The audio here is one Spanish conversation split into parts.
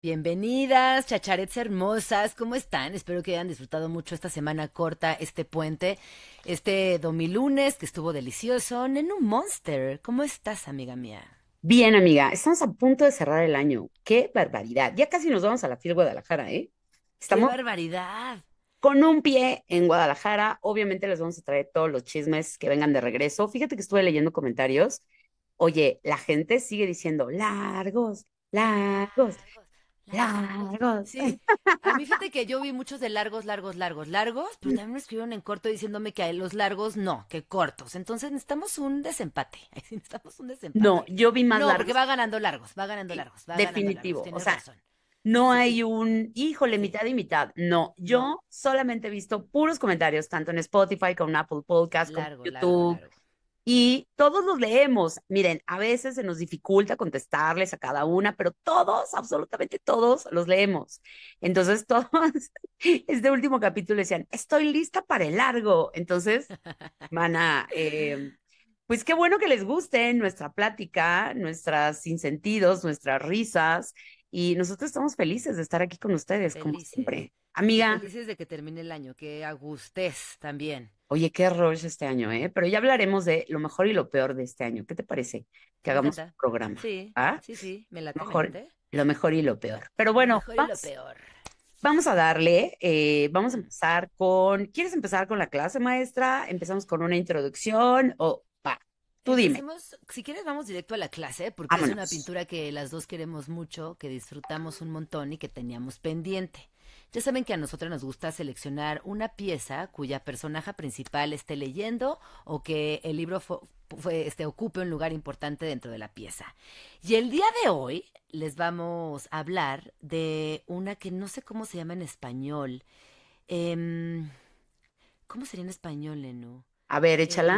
Bienvenidas, chacharets hermosas, ¿cómo están? Espero que hayan disfrutado mucho esta semana corta, este puente, este domilunes que estuvo delicioso. Nenu Monster, ¿cómo estás, amiga mía? Bien, amiga, estamos a punto de cerrar el año. ¡Qué barbaridad! Ya casi nos vamos a la FIL Guadalajara, ¿eh? ¡Qué Estamos barbaridad! con un pie en Guadalajara. Obviamente les vamos a traer todos los chismes que vengan de regreso. Fíjate que estuve leyendo comentarios. Oye, la gente sigue diciendo largos, largos, Largos, largos. largos. Sí, a mí fíjate que yo vi muchos de largos, largos, largos, largos, pero también me escribieron en corto diciéndome que los largos no, que cortos. Entonces necesitamos un desempate. Ay, sí, necesitamos un No, desempate. yo vi más No, porque largos. va ganando largos, va ganando Sí, largos, va ganando largos. definitivo. O Tienes sea, razón. no Sí, hay un, híjole, sí, mitad y mitad. No, no. yo solamente he visto puros comentarios, tanto en Spotify como en Apple Podcast, como Largo, en largo, YouTube. largo. Y todos los leemos. Miren, a veces se nos dificulta contestarles a cada una, pero todos, absolutamente todos, los leemos. Entonces, todos, este último capítulo decían, estoy lista para el largo. Entonces, mana, pues qué bueno que les guste nuestra plática, nuestras sinsentidos, nuestras risas. Y nosotros estamos felices de estar aquí con ustedes, como Felices. siempre. Y Amiga, felices de que termine el año. Que agustés también. oye, qué error es este año, ¿eh? Pero ya hablaremos de lo mejor y lo peor de este año. ¿Qué te parece? Que Me hagamos un encanta. programa, Sí, ¿ah? sí, sí. Me late, me Mejor, late. lo mejor y lo peor. Pero Lo bueno, mejor y lo peor. vamos a darle, vamos a Mm. empezar con, ¿quieres empezar con la clase, maestra? ¿Empezamos con una introducción o va? Tú dime, Empecemos, si quieres vamos directo a la clase, porque es una vámonos. pintura que las dos queremos mucho, que disfrutamos un montón y que teníamos pendiente. Ya saben que a nosotras nos gusta seleccionar una pieza cuya personaje principal esté leyendo o que el libro ocupe un lugar importante dentro de la pieza. Y el día de hoy les vamos a hablar de una que no sé cómo se llama en español. Em, ¿Cómo sería en español, Lenu? A ver, échala.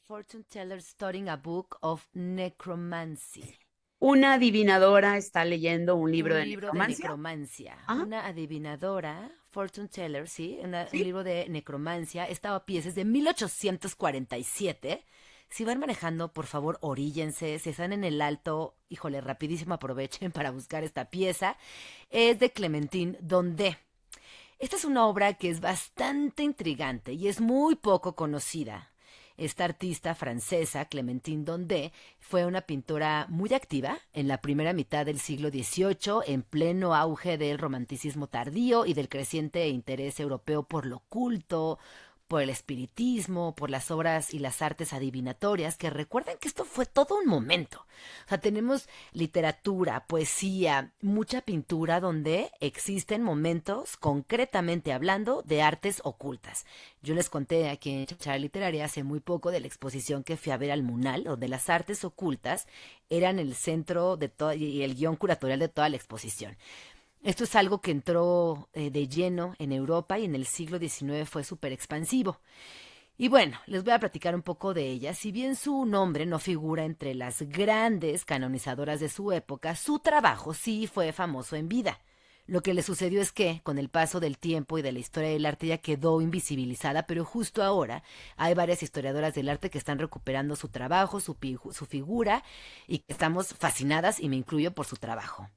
Fortune Teller Studying a Book of Necromancy. Una adivinadora está leyendo un libro Un de libro de necromancia. necromancia. Ah, Una adivinadora, Fortune Teller, sí, un sí. libro de necromancia. Esta pieza es de 1847. Si van manejando, por favor, oríllense. Si están en el alto, híjole, rapidísimo aprovechen para buscar esta pieza. Es de Clementine Donde. Esta es una obra que es bastante intrigante y es muy poco conocida. Esta artista francesa, Clémentine Dondé, fue una pintora muy activa en la primera mitad del siglo XVIII, en pleno auge del romanticismo tardío y del creciente interés europeo por lo culto, por el espiritismo, por las obras y las artes adivinatorias, que recuerden que esto fue todo un momento. O sea, tenemos literatura, poesía, mucha pintura donde existen momentos, concretamente hablando, de artes ocultas. Yo les conté aquí en Chachara Literaria hace muy poco de la exposición que fui a ver al Munal, donde las artes ocultas eran el centro de todo y el guión curatorial de toda la exposición. Esto es algo que entró de lleno en Europa y en el siglo XIX fue súper expansivo. Y bueno, les voy a platicar un poco de ella. Si bien su nombre no figura entre las grandes canonizadoras de su época, su trabajo sí fue famoso en vida. Lo que le sucedió es que, con el paso del tiempo y de la historia del arte, ya quedó invisibilizada, pero justo ahora hay varias historiadoras del arte que están recuperando su trabajo, su figura, y que estamos fascinadas, y me incluyo, por su trabajo.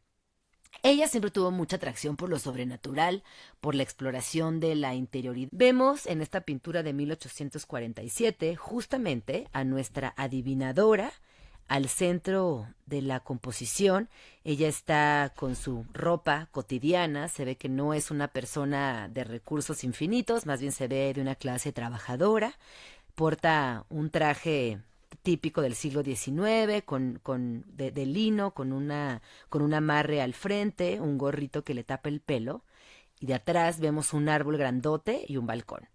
Ella siempre tuvo mucha atracción por lo sobrenatural, por la exploración de la interioridad. Vemos en esta pintura de 1847 justamente a nuestra adivinadora al centro de la composición. Ella está con su ropa cotidiana, se ve que no es una persona de recursos infinitos, más bien se ve de una clase trabajadora, porta un traje típico del siglo XIX, de lino, con un amarre al frente, un gorrito que le tapa el pelo, y de atrás vemos un árbol grandote y un balcón.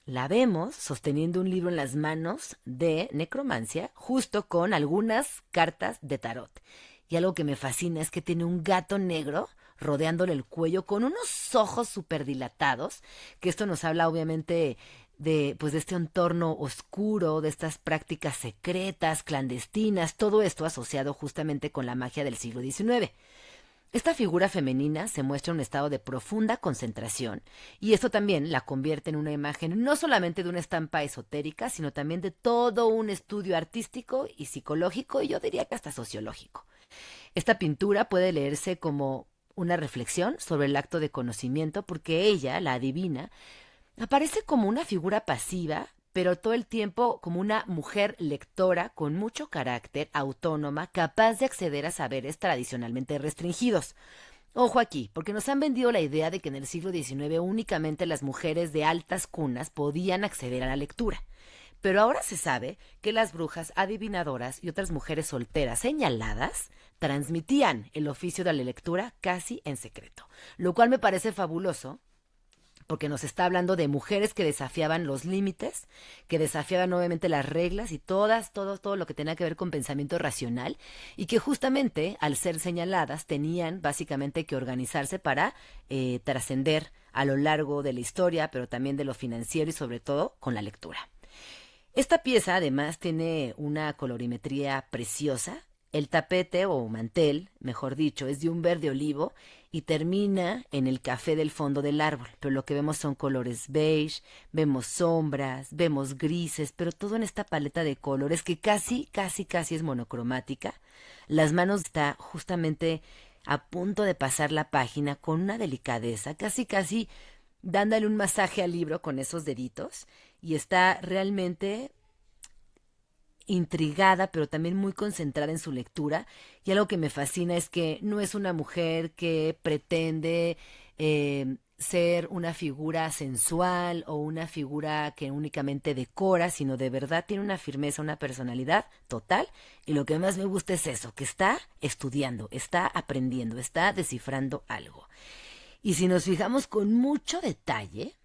La vemos sosteniendo un libro en las manos de necromancia, justo con algunas cartas de tarot. Y algo que me fascina es que tiene un gato negro rodeándole el cuello con unos ojos súper dilatados, que esto nos habla obviamente de, pues, de este entorno oscuro, de estas prácticas secretas, clandestinas, todo esto asociado justamente con la magia del siglo XIX. Esta figura femenina se muestra en un estado de profunda concentración y esto también la convierte en una imagen no solamente de una estampa esotérica, sino también de todo un estudio artístico y psicológico y yo diría que hasta sociológico. Esta pintura puede leerse como una reflexión sobre el acto de conocimiento, porque ella, la adivina, aparece como una figura pasiva, pero todo el tiempo como una mujer lectora con mucho carácter, autónoma, capaz de acceder a saberes tradicionalmente restringidos. Ojo aquí, porque nos han vendido la idea de que en el siglo XIX únicamente las mujeres de altas cunas podían acceder a la lectura. Pero ahora se sabe que las brujas adivinadoras y otras mujeres solteras señaladas transmitían el oficio de la lectura casi en secreto, lo cual me parece fabuloso porque nos está hablando de mujeres que desafiaban los límites, que desafiaban obviamente las reglas y todo lo que tenía que ver con pensamiento racional, y que justamente al ser señaladas tenían básicamente que organizarse para trascender a lo largo de la historia, pero también de lo financiero y sobre todo con la lectura. Esta pieza además tiene una colorimetría preciosa. El tapete o mantel, mejor dicho, es de un verde olivo y termina en el café del fondo del árbol. Pero lo que vemos son colores beige, vemos sombras, vemos grises, pero todo en esta paleta de colores que casi es monocromática. Las manos está justamente a punto de pasar la página con una delicadeza, casi dándole un masaje al libro con esos deditos, y está realmente intrigada, pero también muy concentrada en su lectura. Y algo que me fascina es que no es una mujer que pretende ser una figura sensual o una figura que únicamente decora, sino de verdad tiene una firmeza, una personalidad total. Y lo que más me gusta es eso, que está estudiando, está aprendiendo, está descifrando algo. Y si nos fijamos con mucho detalle,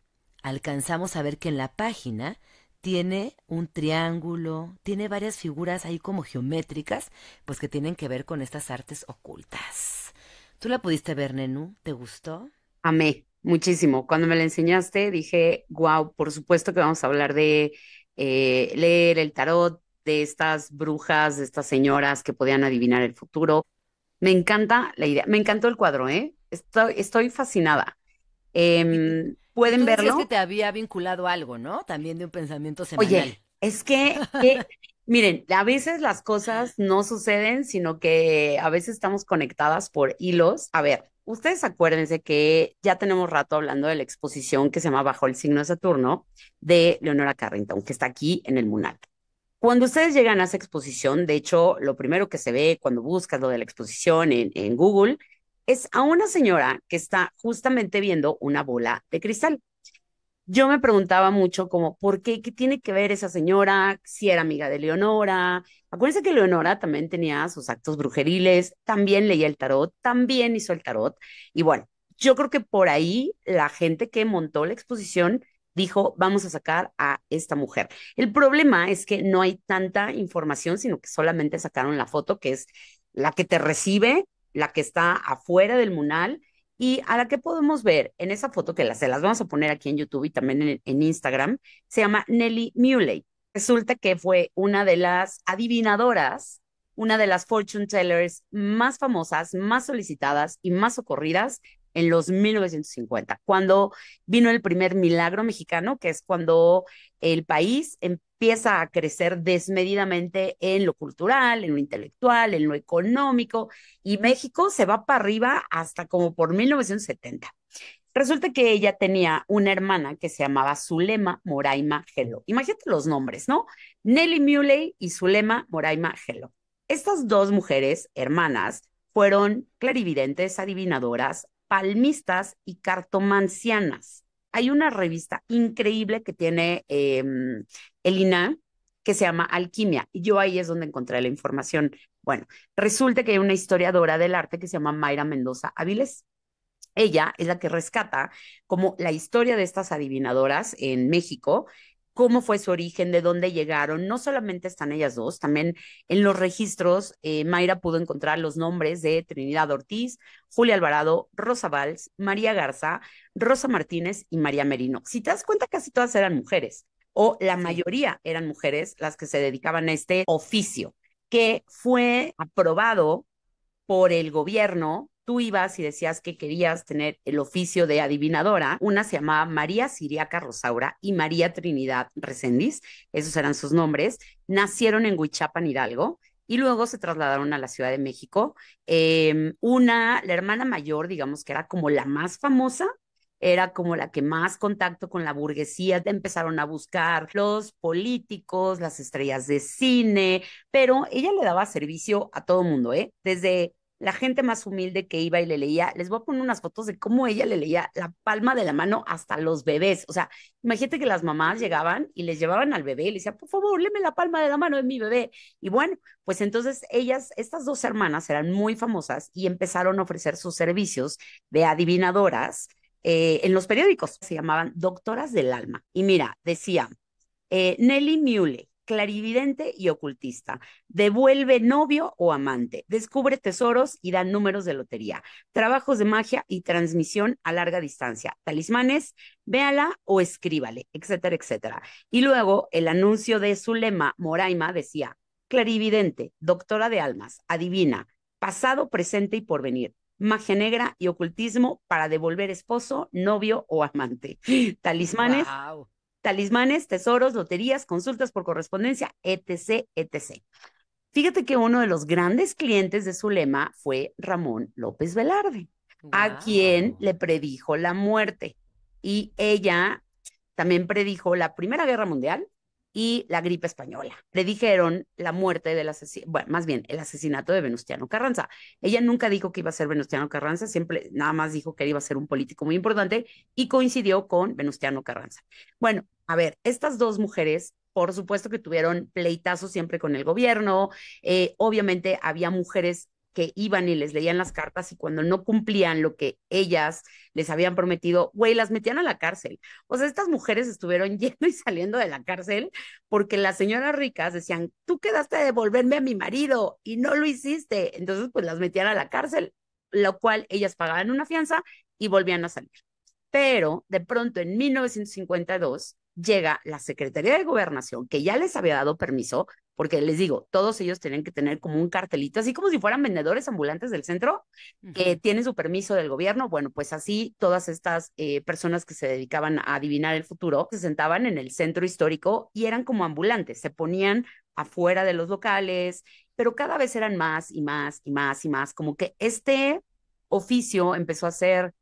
alcanzamos a ver que en la página tiene un triángulo, tiene varias figuras ahí como geométricas, pues que tienen que ver con estas artes ocultas. ¿Tú la pudiste ver, Nenu? ¿Te gustó? Amé muchísimo. Cuando me la enseñaste dije, wow, por supuesto que vamos a hablar de leer el tarot, de estas brujas, de estas señoras que podían adivinar el futuro. Me encanta la idea, me encantó el cuadro, ¿eh? Estoy fascinada. Y, y ¿Pueden tú decías que verlo? te había vinculado algo, ¿no? También de un pensamiento semanal. Oye, es miren, a veces las cosas no suceden, sino que a veces estamos conectadas por hilos. A ver, ustedes acuérdense que ya tenemos rato hablando de la exposición que se llama Bajo el signo de Saturno de Leonora Carrington, que está aquí en el MUNAC. Cuando ustedes llegan a esa exposición, de hecho, lo primero que se ve cuando buscas lo de la exposición en Google es a una señora que está justamente viendo una bola de cristal. Yo me preguntaba mucho como, ¿por qué? ¿Qué tiene que ver esa señora? Si era amiga de Leonora. Acuérdense que Leonora también tenía sus actos brujeriles, también leía el tarot, también hizo el tarot. Y bueno, yo creo que por ahí la gente que montó la exposición dijo, vamos a sacar a esta mujer. El problema es que no hay tanta información, sino que solamente sacaron la foto, que es la que te recibe, la que está afuera del munal y a la que podemos ver en esa foto, que se las vamos a poner aquí en YouTube y también en Instagram, se llama Nellie Muley. Resulta que fue una de las adivinadoras, una de las fortune tellers más famosas, más solicitadas y más socorridas en los 1950, cuando vino el primer milagro mexicano, que es cuando el país empieza a crecer desmedidamente en lo cultural, en lo intelectual, en lo económico, y México se va para arriba hasta como por 1970. Resulta que ella tenía una hermana que se llamaba Zulema Moraima Gelo. Imagínate los nombres, ¿no? Nelly Muley y Zulema Moraima Gelo. Estas dos mujeres, hermanas, fueron clarividentes, adivinadoras, palmistas y cartomancianas. Hay una revista increíble que tiene el INAH que se llama Alquimia, y yo ahí es donde encontré la información. Bueno, resulta que hay una historiadora del arte que se llama Mayra Mendoza Avilés. Ella es la que rescata como la historia de estas adivinadoras en México, cómo fue su origen, de dónde llegaron. No solamente están ellas dos, también en los registros Mayra pudo encontrar los nombres de Trinidad Ortiz, Julia Alvarado, Rosa Valls, María Garza, Rosa Martínez y María Merino. Si te das cuenta, casi todas eran mujeres, o la Sí. mayoría eran mujeres las que se dedicaban a este oficio, que fue aprobado por el gobierno. Tú ibas y decías que querías tener el oficio de adivinadora. Una se llamaba María Siriaca Rosaura y María Trinidad Recendis, esos eran sus nombres. Nacieron en Huichapan, Hidalgo, y luego se trasladaron a la Ciudad de México. La hermana mayor, digamos que era como la más famosa, era como la que más contacto con la burguesía empezaron a buscar los políticos, las estrellas de cine, pero ella le daba servicio a todo mundo, ¿eh? Desde la gente más humilde que iba y le leía, les voy a poner unas fotos de cómo ella le leía la palma de la mano hasta los bebés. O sea, imagínate que las mamás llegaban y les llevaban al bebé y le decían, por favor, léeme la palma de la mano de mi bebé. Y bueno, pues entonces ellas, estas dos hermanas eran muy famosas y empezaron a ofrecer sus servicios de adivinadoras en los periódicos. Se llamaban Doctoras del Alma. Y mira, decía, Nelly Mule, clarividente y ocultista, devuelve novio o amante, descubre tesoros y da números de lotería, trabajos de magia y transmisión a larga distancia, talismanes, véala o escríbale, etcétera, etcétera. Y luego el anuncio de Zulema Moraima decía, clarividente, doctora de almas, adivina, pasado, presente y porvenir, magia negra y ocultismo para devolver esposo, novio o amante. Talismanes, Wow. talismanes, tesoros, loterías, consultas por correspondencia, etc., etc. Fíjate que uno de los grandes clientes de Zulema fue Ramón López Velarde, a quien Wow. le predijo la muerte. Y ella también predijo la Primera Guerra Mundial y la gripe española. Predijeron la muerte del asesino, bueno, más bien el asesinato de Venustiano Carranza. Ella nunca dijo que iba a ser Venustiano Carranza, siempre nada más dijo que iba a ser un político muy importante y coincidió con Venustiano Carranza. Bueno, a ver, estas dos mujeres, por supuesto que tuvieron pleitazos siempre con el gobierno, obviamente había mujeres que iban y les leían las cartas y cuando no cumplían lo que ellas les habían prometido, güey, las metían a la cárcel. O sea, estas mujeres estuvieron yendo y saliendo de la cárcel porque las señoras ricas decían, tú quedaste de devolverme a mi marido y no lo hiciste. Entonces, pues las metían a la cárcel, lo cual ellas pagaban una fianza y volvían a salir. Pero de pronto en 1952 llega la Secretaría de Gobernación, que ya les había dado permiso, porque les digo, todos ellos tenían que tener como un cartelito, así como si fueran vendedores ambulantes del centro, que Ujú. tienen su permiso del gobierno. Bueno, pues así todas estas personas que se dedicaban a adivinar el futuro se sentaban en el centro histórico y eran como ambulantes, se ponían afuera de los locales, pero cada vez eran más y más y más y más, como que este oficio empezó a ser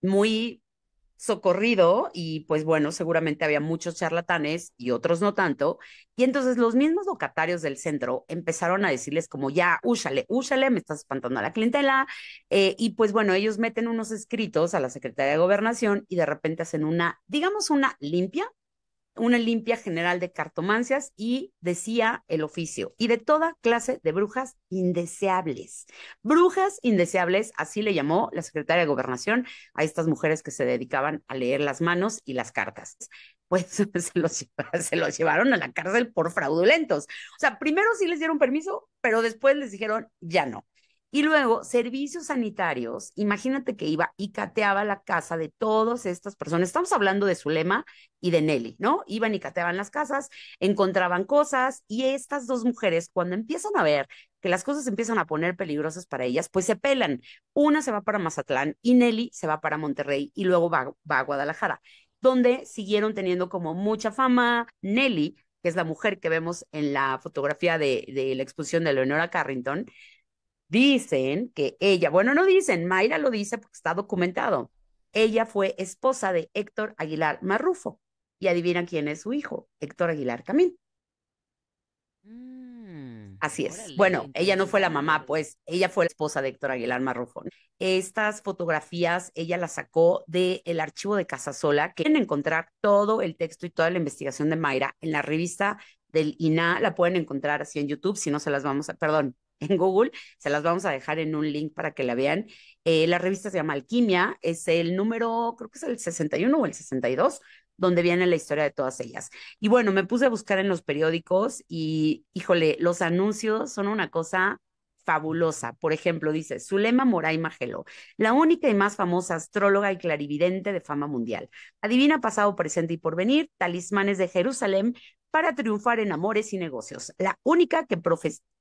muy socorrido y pues bueno, seguramente había muchos charlatanes y otros no tanto. Y entonces los mismos locatarios del centro empezaron a decirles como ya, úchale, úchale, me estás espantando a la clientela. Y pues bueno, ellos meten unos escritos a la Secretaría de Gobernación y de repente hacen una, digamos, una limpia general de cartomancias y decía el oficio, y de toda clase de brujas indeseables. Brujas indeseables, así le llamó la secretaria de Gobernación a estas mujeres que se dedicaban a leer las manos y las cartas. Pues se los llevaron a la cárcel por fraudulentos. O sea, primero sí les dieron permiso, pero después les dijeron ya no. Y luego, servicios sanitarios, imagínate que iba y cateaba la casa de todas estas personas. Estamos hablando de Zulema y de Nelly, ¿no? Iban y cateaban las casas, encontraban cosas y estas dos mujeres, cuando empiezan a ver que las cosas empiezan a poner peligrosas para ellas, pues se pelan. Una se va para Mazatlán y Nelly se va para Monterrey y luego va a Guadalajara, donde siguieron teniendo como mucha fama. Nelly, que es la mujer que vemos en la fotografía de la exposición de Leonora Carrington, dicen que ella, bueno, no dicen, Mayra lo dice porque está documentado. Ella fue esposa de Héctor Aguilar Marrufo. Y adivina quién es su hijo, Héctor Aguilar Camín. Así es. Órale, Bueno, ella no fue la mamá, interesante. pues ella fue la esposa de Héctor Aguilar Marrufo. Estas fotografías ella las sacó del archivo de Casasola, que pueden encontrar todo el texto y toda la investigación de Mayra en la revista del INA, la pueden encontrar así en YouTube, si no se las vamos a, perdón, en Google, se las vamos a dejar en un link para que la vean. La revista se llama Alquimia, es el número, creo que es el 61 o el 62, donde viene la historia de todas ellas. Y bueno, me puse a buscar en los periódicos y, híjole, los anuncios son una cosa fabulosa. Por ejemplo, dice Zulema Moray Magelo, la única y más famosa astróloga y clarividente de fama mundial. Adivina pasado, presente y porvenir, talismanes de Jerusalén para triunfar en amores y negocios. La única que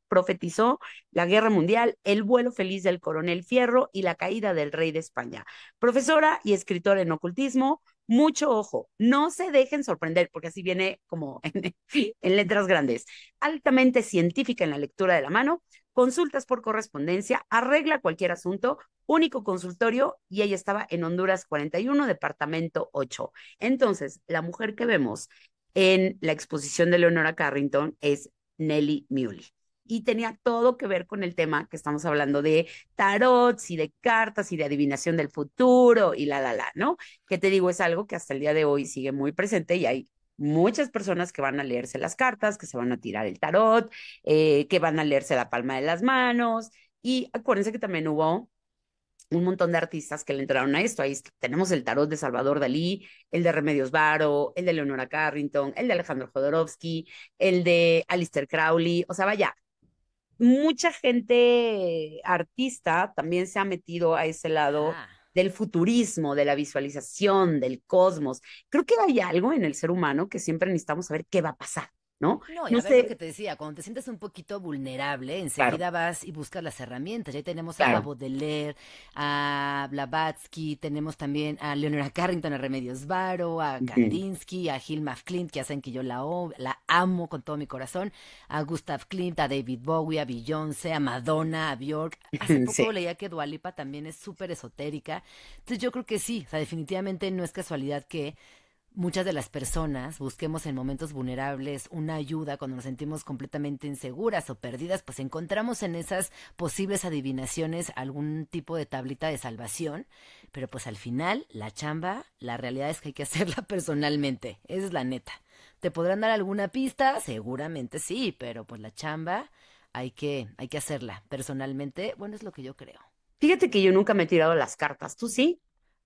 profetizó la guerra mundial, el vuelo feliz del coronel Fierro y la caída del rey de España. Profesora y escritora en ocultismo, mucho ojo, no se dejen sorprender, porque así viene como en letras grandes. Altamente científica en la lectura de la mano, consultas por correspondencia, arregla cualquier asunto, único consultorio, y ella estaba en Honduras 41, departamento 8. Entonces, la mujer que vemos en la exposición de Leonora Carrington es Nellie Muley. Y tenía todo que ver con el tema que estamos hablando de tarots y de cartas y de adivinación del futuro y ¿no? Que te digo, es algo que hasta el día de hoy sigue muy presente y hay muchas personas que van a leerse las cartas, que se van a tirar el tarot, que van a leerse la palma de las manos. Y acuérdense que también hubo un montón de artistas que le entraron a esto. Ahí tenemos el tarot de Salvador Dalí, el de Remedios Varo, el de Leonora Carrington, el de Alejandro Jodorowsky, el de Aleister Crowley. O sea, vaya, mucha gente artista también se ha metido a ese lado Ajá. del futurismo, de la visualización, del cosmos. Creo que hay algo en el ser humano que siempre necesitamos saber qué va a pasar, ¿no? No, y No a ver lo que sé, te decía, cuando te sientes un poquito vulnerable, claro, enseguida vas y buscas las herramientas. Ya tenemos a claro. Baudelaire, a Blavatsky, tenemos también a Leonora Carrington, a Remedios Varo, a Ujú. Kandinsky, a Hilma af Klint, que hacen que yo la amo con todo mi corazón, a Gustav Klimt, a David Bowie, a Beyoncé, a Madonna, a Björk. Hace poco Sí. leía que Dua Lipa también es súper esotérica. Entonces yo creo que sí, o sea, definitivamente no es casualidad que muchas de las personas busquemos en momentos vulnerables una ayuda cuando nos sentimos completamente inseguras o perdidas, pues encontramos en esas posibles adivinaciones algún tipo de tablita de salvación, pero pues al final la chamba, la realidad es que hay que hacerla personalmente, esa es la neta. ¿Te podrán dar alguna pista? Seguramente sí, pero pues la chamba hay que hacerla personalmente, bueno, es lo que yo creo. Fíjate que yo nunca me he tirado las cartas. ¿Tú sí?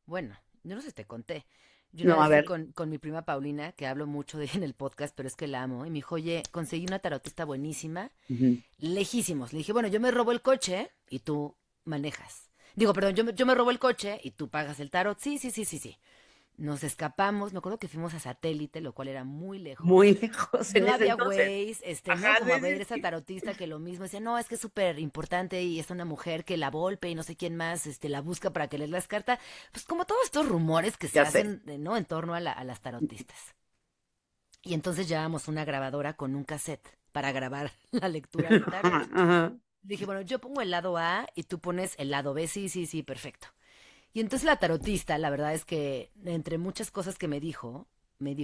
Bueno, yo no sé si te conté. Yo una No, a vez fui ver. con mi prima Paulina, que hablo mucho de ella en el podcast, pero es que la amo, y me dijo, oye, conseguí una tarotista buenísima, Ujú. lejísimos. Le dije, bueno, yo me robo el coche y tú manejas. Digo, perdón, yo me robo el coche y tú pagas el tarot. Sí, sí, sí, sí, sí. Nos escapamos, me acuerdo que fuimos a Satélite, lo cual era muy lejos. Muy lejos en No ese había entonces. Waze, ¿no? Ajá, Como a ver esa tarotista que lo mismo decía, no, es que es súper importante y es una mujer que la Volpe y no sé quién más, la busca para que les las cartas. Pues como todos estos rumores que se ya sé. hacen, ¿no? En torno a las tarotistas. Y entonces llevábamos una grabadora con un cassette para grabar la lectura del tarot. Ajá. Dije, bueno, yo pongo el lado A y tú pones el lado B. Sí, sí, sí, perfecto. Y entonces la tarotista, la verdad es que entre muchas cosas que me dijo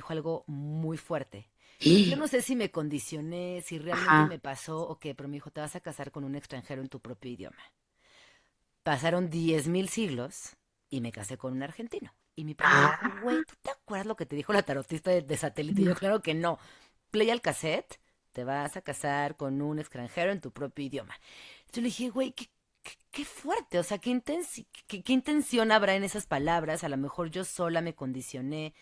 algo muy fuerte. Y yo no sé si me condicioné, si realmente Ajá. me pasó o qué, pero me dijo, te vas a casar con un extranjero en tu propio idioma. Pasaron 10.000 siglos y me casé con un argentino. Y mi prima me dijo, Ah. güey, ¿tú te acuerdas lo que te dijo la tarotista de satélite? Y yo, claro que no. Play al cassette, te vas a casar con un extranjero en tu propio idioma. Yo le dije, güey, qué fuerte, o sea, qué intención habrá en esas palabras. A lo mejor yo sola me condicioné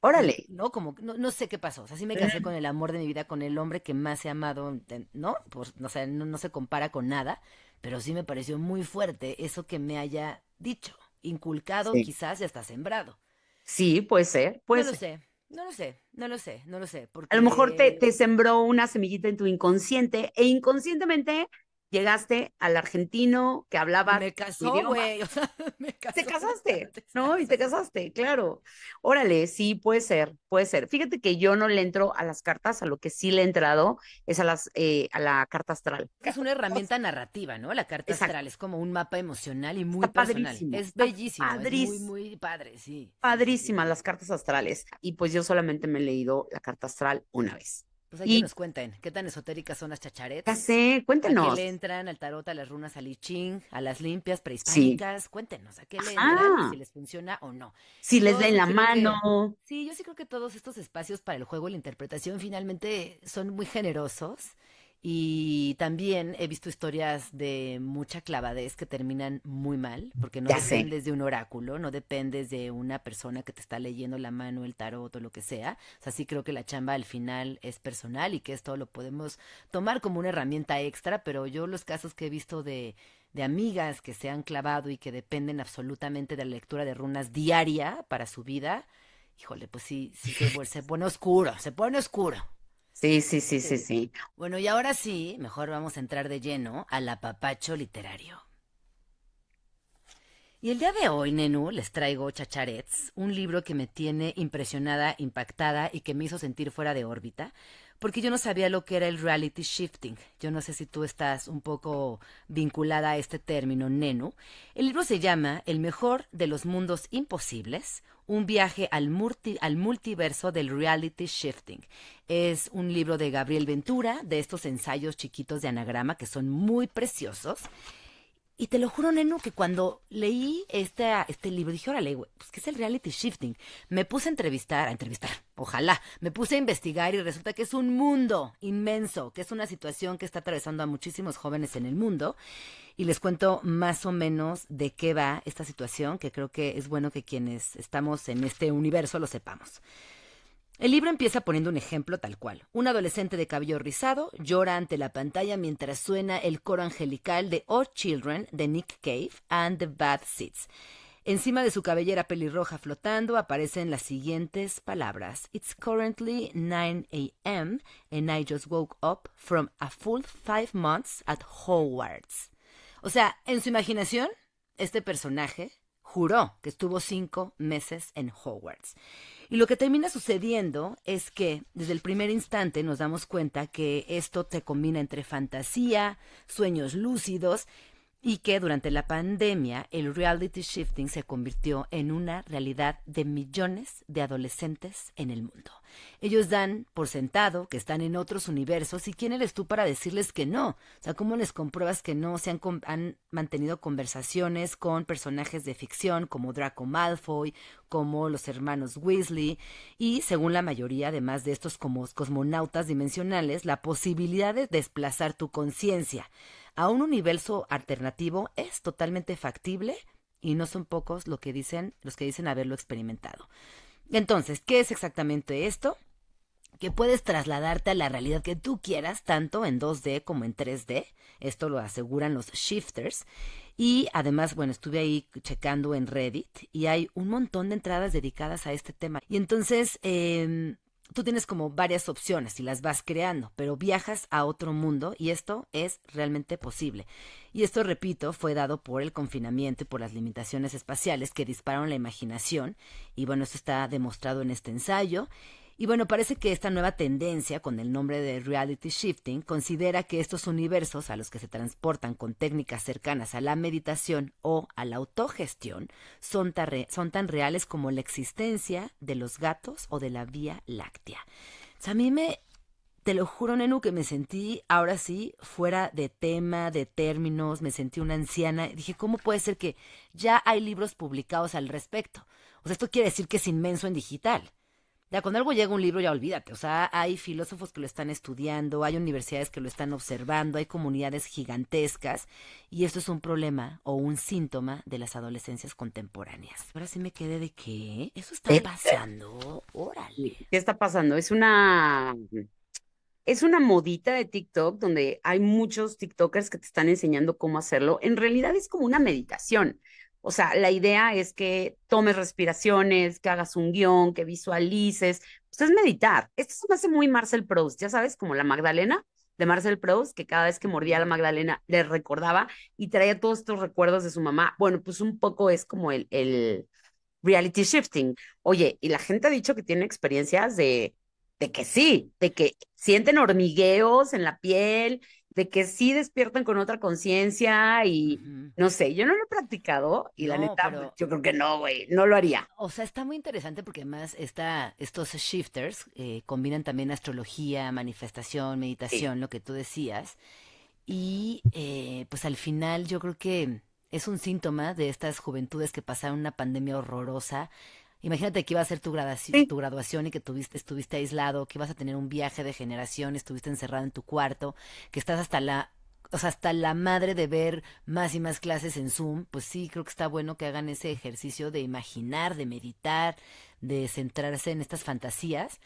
Órale. y, ¿no? Como, no sé qué pasó. O sea, sí me casé Mm. con el amor de mi vida, con el hombre que más he amado, ¿no? Pues, o sea, no se compara con nada, pero sí me pareció muy fuerte eso que me haya dicho, inculcado Sí. quizás y hasta sembrado. Sí, puede ser, puede No lo ser. sé, no lo sé, no lo sé, no lo sé, A lo mejor porque te sembró una semillita en tu inconsciente e inconscientemente llegaste al argentino que y hablaba me tu casó, idioma. güey, o sea, me Te casó la casaste, ¿no? tarotista, Y te sí. casaste, claro. Órale, sí, puede ser, puede ser. Fíjate que yo no le entro a las cartas, a lo que sí le he entrado es a la carta astral. Es una herramienta narrativa, ¿no? La carta astral Exacto. es como un mapa emocional y muy Está personal. padrísimo, Es está bellísimo, es muy, padrísimo. muy padre, sí, sí, sí, sí. Padrísimas las cartas astrales. Y pues yo solamente me he leído la carta astral una vez. Pues hay que Y nos cuenten qué tan esotéricas son las ya chacharets, sé, a qué cuéntenos. le entran, al tarot, a las runas, al I Ching, a las limpias Sí. prehispánicas, cuéntenos a qué le entran y si Ajá. les funciona o no. Si les Yo leen sí la creo que, mano. sí, yo sí creo que todos estos espacios para el juego y la interpretación finalmente son muy generosos. Y también he visto historias de mucha clavadez que terminan muy mal, porque no Ya sé. dependes de un oráculo, no dependes de una persona que te está leyendo la mano, el tarot o lo que sea. O sea, sí creo que la chamba al final es personal y que esto lo podemos tomar como una herramienta extra, pero yo los casos que he visto de amigas que se han clavado y que dependen absolutamente de la lectura de runas diaria para su vida, híjole, pues sí, se pone oscuro, se pone oscuro. Sí, sí, sí, sí, sí. Bueno, y ahora sí, mejor vamos a entrar de lleno al apapacho literario. Y el día de hoy, Nenú, les traigo Chacharets, un libro que me tiene impresionada, impactada y que me hizo sentir fuera de órbita, porque yo no sabía lo que era el reality shifting. Yo no sé si tú estás un poco vinculada a este término, Nenu. El libro se llama El mejor de los mundos imposibles, un viaje al multiverso del reality shifting. Es un libro de Gabriel Ventura, de estos ensayos chiquitos de anagrama que son muy preciosos. Y te lo juro, Nenu, que cuando leí este libro, dije, órale, güey, pues, ¿qué es el reality shifting? Me puse a entrevistar, ojalá, me puse a investigar y resulta que es un mundo inmenso, que es una situación que está atravesando a muchísimos jóvenes en el mundo. Y les cuento más o menos de qué va esta situación, que creo que es bueno que quienes estamos en este universo lo sepamos. El libro empieza poniendo un ejemplo tal cual. Un adolescente de cabello rizado llora ante la pantalla mientras suena el coro angelical de Oh Children de Nick Cave and the Bad Seeds. Encima de su cabellera pelirroja flotando aparecen las siguientes palabras. It's currently 9 a.m. and I just woke up from a full 5 months at Hogwarts. O sea, en su imaginación, este personaje juró que estuvo 5 meses en Hogwarts. Y lo que termina sucediendo es que desde el primer instante nos damos cuenta que esto te combina entre fantasía, sueños lúcidos y que durante la pandemia el reality shifting se convirtió en una realidad de millones de adolescentes en el mundo. Ellos dan por sentado que están en otros universos y ¿quién eres tú para decirles que no? O sea, ¿cómo les compruebas que no? Han mantenido conversaciones con personajes de ficción como Draco Malfoy, como los hermanos Weasley y, según la mayoría, además de estos como cosmonautas dimensionales, la posibilidad de desplazar tu conciencia a un universo alternativo es totalmente factible y no son pocos los que dicen haberlo experimentado. Entonces, ¿qué es exactamente esto? Que puedes trasladarte a la realidad que tú quieras, tanto en 2D como en 3D. Esto lo aseguran los shifters. Y además, bueno, estuve ahí checando en Reddit y hay un montón de entradas dedicadas a este tema. Y entonces, tú tienes como varias opciones y las vas creando, pero viajas a otro mundo y esto es realmente posible. Y esto, repito, fue dado por el confinamiento y por las limitaciones espaciales que dispararon la imaginación. Y bueno, esto está demostrado en este ensayo. Y bueno, parece que esta nueva tendencia, con el nombre de reality shifting, considera que estos universos a los que se transportan con técnicas cercanas a la meditación o a la autogestión son tan reales como la existencia de los gatos o de la Vía Láctea. O sea, te lo juro, Nenu, que me sentí ahora sí fuera de tema, de términos, me sentí una anciana. Dije, ¿cómo puede ser que ya hay libros publicados al respecto? O sea, esto quiere decir que es inmenso en digital. Ya cuando algo llega a un libro, ya olvídate. O sea, hay filósofos que lo están estudiando, hay universidades que lo están observando, hay comunidades gigantescas, y esto es un problema o un síntoma de las adolescencias contemporáneas. Ahora sí me quedé de que eso está Eh, pasando. Órale. ¿Qué está pasando? Es una modita de TikTok donde hay muchos TikTokers que te están enseñando cómo hacerlo. En realidad es como una meditación. O sea, la idea es que tomes respiraciones, que hagas un guión, que visualices. Pues es meditar. Esto se me hace muy Marcel Proust, ya sabes, como la Magdalena de Marcel Proust, que cada vez que mordía a la Magdalena le recordaba y traía todos estos recuerdos de su mamá. Bueno, pues un poco es como el reality shifting. Oye, y la gente ha dicho que tiene experiencias de que sí, de que sienten hormigueos en la piel, de que sí despiertan con otra conciencia y Ujú. no sé, yo no lo he practicado y la No, neta, pues, pero yo creo que no, güey, no lo haría. o sea, está muy interesante porque además estos shifters combinan también astrología, manifestación, Sí, meditación, lo que tú decías. Y pues al final yo creo que es un síntoma de estas juventudes que pasaron una pandemia horrorosa. Imagínate que iba a ser sí, tu graduación y que estuviste aislado, que ibas a tener un viaje de generación, estuviste encerrado en tu cuarto, que estás o sea, hasta la madre de ver más y más clases en Zoom. Pues sí, creo que está bueno que hagan ese ejercicio de imaginar, de meditar, de centrarse en estas fantasías.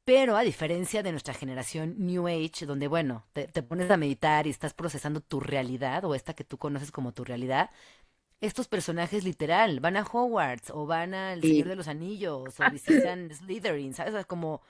Pero a diferencia de nuestra generación New Age, donde, bueno, te pones a meditar y estás procesando tu realidad o esta que tú conoces como tu realidad, estos personajes literal van a Hogwarts o van al Señor sí. de los Anillos o visitan Slytherin, ¿sabes? O sea, como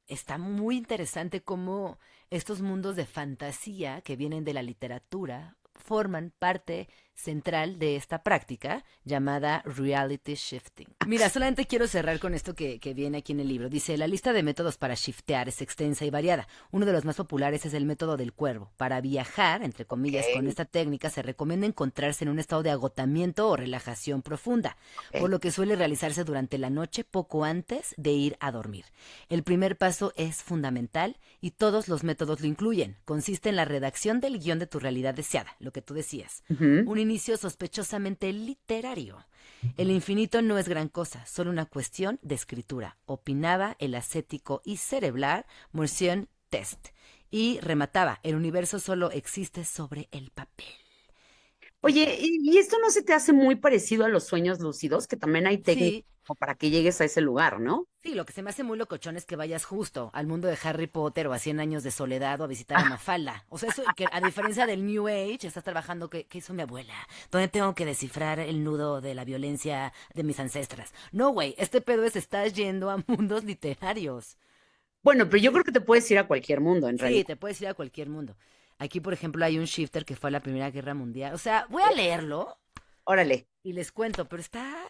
está muy interesante cómo estos mundos de fantasía que vienen de la literatura forman parte central de esta práctica llamada reality shifting. Mira, solamente quiero cerrar con esto que viene aquí en el libro. Dice, la lista de métodos para shiftear es extensa y variada. Uno de los más populares es el método del cuervo. Para viajar, entre comillas, con Ok, esta técnica se recomienda encontrarse en un estado de agotamiento o relajación profunda, por ok. lo que suele realizarse durante la noche poco antes de ir a dormir. El primer paso es fundamental y todos los métodos lo incluyen. Consiste en la redacción del guión de tu realidad deseada, lo que tú decías. Ujú. Un inicio sospechosamente literario. El infinito no es gran cosa, solo una cuestión de escritura, opinaba el ascético y cerebral Monsieur Test. Y remataba, el universo solo existe sobre el papel. Y Oye, ¿y esto no se te hace muy parecido a los sueños lúcidos? Que también hay técnicas sí, como para que llegues a ese lugar, ¿no? sí, lo que se me hace muy locochón es que vayas justo al mundo de Harry Potter o a 100 años de soledad o a visitar a Mafalda. O sea, eso que a diferencia del New Age, estás trabajando, ¿qué hizo mi abuela? ¿Dónde tengo que descifrar el nudo de la violencia de mis ancestras? No, güey, este pedo es estás yendo a mundos literarios. Bueno, pero yo Sí, creo que te puedes ir a cualquier mundo, en sí, realidad. te puedes ir a cualquier mundo. Aquí, por ejemplo, hay un shifter que fue a la Primera Guerra Mundial. O sea, voy a leerlo Órale. y les cuento, pero está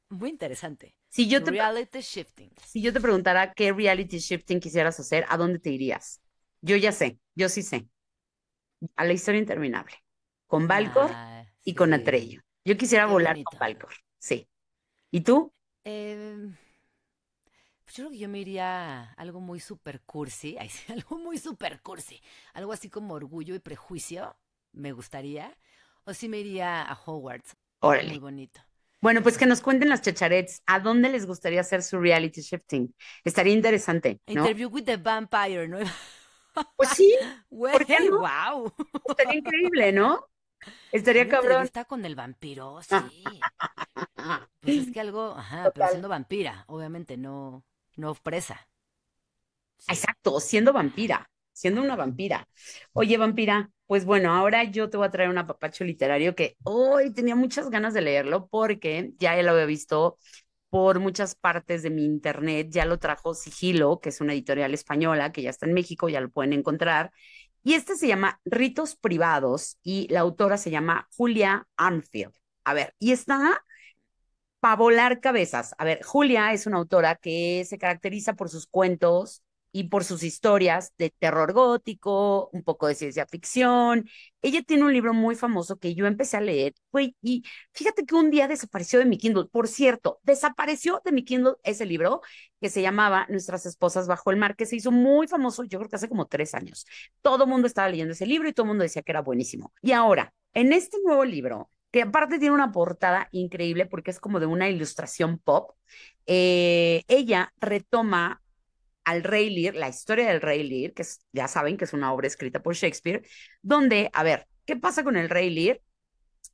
muy interesante. Si yo te, Reality shifting. si yo te preguntara qué reality shifting quisieras hacer, ¿a dónde te irías? Yo ya sé, yo sí sé. A la historia interminable. Con Valcor Ah, y con sí. Atreyu. Yo quisiera Qué volar con bonito. Valcor, sí. ¿Y tú? Eh, pues yo creo que yo me iría a algo muy super cursi. Ay, sí, algo muy super cursi. Algo así como Orgullo y Prejuicio. Me gustaría. O sí me iría a Hogwarts. Muy Órale. bonito. Bueno, pues que nos cuenten las chacharets, ¿a dónde les gustaría hacer su reality shifting? Estaría interesante, ¿no? Interview with the Vampire, ¿no? Pues sí, ¿por qué Güey, no? wow. Estaría increíble, ¿no? Estaría Una cabrón. entrevista con el vampiro, sí. Pues es que algo, ajá, pero Total. siendo vampira, obviamente, no presa. Sí. Exacto, siendo vampira, siendo una vampira. Oye, vampira, pues bueno, ahora yo te voy a traer un apapacho literario que hoy tenía muchas ganas de leerlo porque ya lo había visto por muchas partes de mi internet, ya lo trajo Sigilo, que es una editorial española que ya está en México, ya lo pueden encontrar. Y este se llama Ritos Privados y la autora se llama Julia Arnfield. A ver, y está para volar cabezas. A ver, Julia es una autora que se caracteriza por sus cuentos y por sus historias de terror gótico, un poco de ciencia ficción. Ella tiene un libro muy famoso que yo empecé a leer, güey, y fíjate que un día desapareció de mi Kindle. Por cierto, desapareció de mi Kindle ese libro que se llamaba Nuestras esposas bajo el mar, que se hizo muy famoso, yo creo que hace como 3 años. Todo el mundo estaba leyendo ese libro y todo el mundo decía que era buenísimo. Y ahora, en este nuevo libro, que aparte tiene una portada increíble porque es como de una ilustración pop. Ella retoma al Rey Lear, la historia del Rey Lear, que es, ya saben que es una obra escrita por Shakespeare, donde, a ver, ¿qué pasa con el Rey Lear?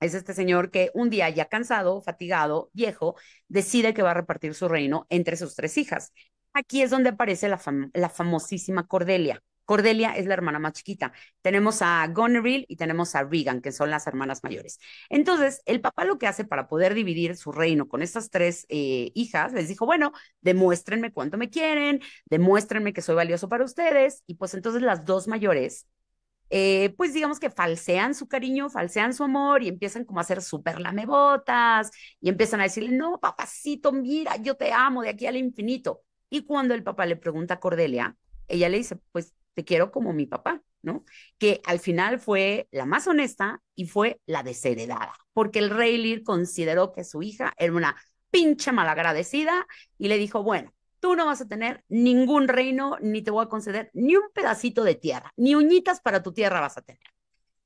Es este señor que un día ya cansado, fatigado, viejo, decide que va a repartir su reino entre sus 3 hijas. Aquí es donde aparece la famosísima Cordelia. Cordelia es la hermana más chiquita. Tenemos a Goneril y tenemos a Regan, que son las hermanas mayores. Entonces, el papá lo que hace para poder dividir su reino con estas 3 hijas, les dijo, bueno, demuéstrenme cuánto me quieren, demuéstrenme que soy valioso para ustedes. Y pues entonces las dos mayores pues digamos que falsean su cariño, falsean su amor y empiezan como a hacer súper lamebotas y empiezan a decirle, no, papacito, mira, yo te amo de aquí al infinito. Y cuando el papá le pregunta a Cordelia, ella le dice, pues te quiero como mi papá, ¿no? Que al final fue la más honesta y fue la desheredada, porque el rey Lear consideró que su hija era una pinche malagradecida y le dijo, bueno, tú no vas a tener ningún reino, ni te voy a conceder ni un pedacito de tierra, ni uñitas para tu tierra vas a tener.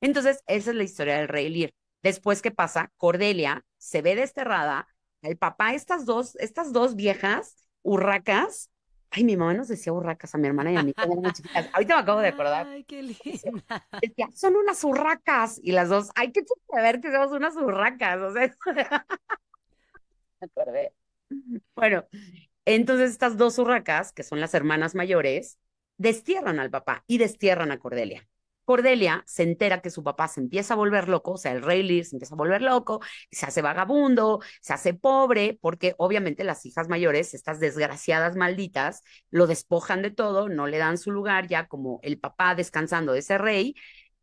Entonces, esa es la historia del rey Lear. Después, ¿qué pasa? Cordelia se ve desterrada, el papá, estas dos viejas, urracas, ay, mi mamá nos decía urracas a mi hermana y a mí cuando éramos chiquitas, ahorita me acabo de acordar, Ay, qué decía, linda. decía, son unas urracas, y las dos, ay, qué chiste ver que somos unas urracas, o sea, me acordé. Bueno, entonces estas dos urracas, que son las hermanas mayores, destierran al papá y destierran a Cordelia. Cordelia se entera que su papá se empieza a volver loco, o sea, el rey Lear se empieza a volver loco, se hace vagabundo, se hace pobre, porque obviamente las hijas mayores, estas desgraciadas malditas, lo despojan de todo, no le dan su lugar ya como el papá descansando de ese rey.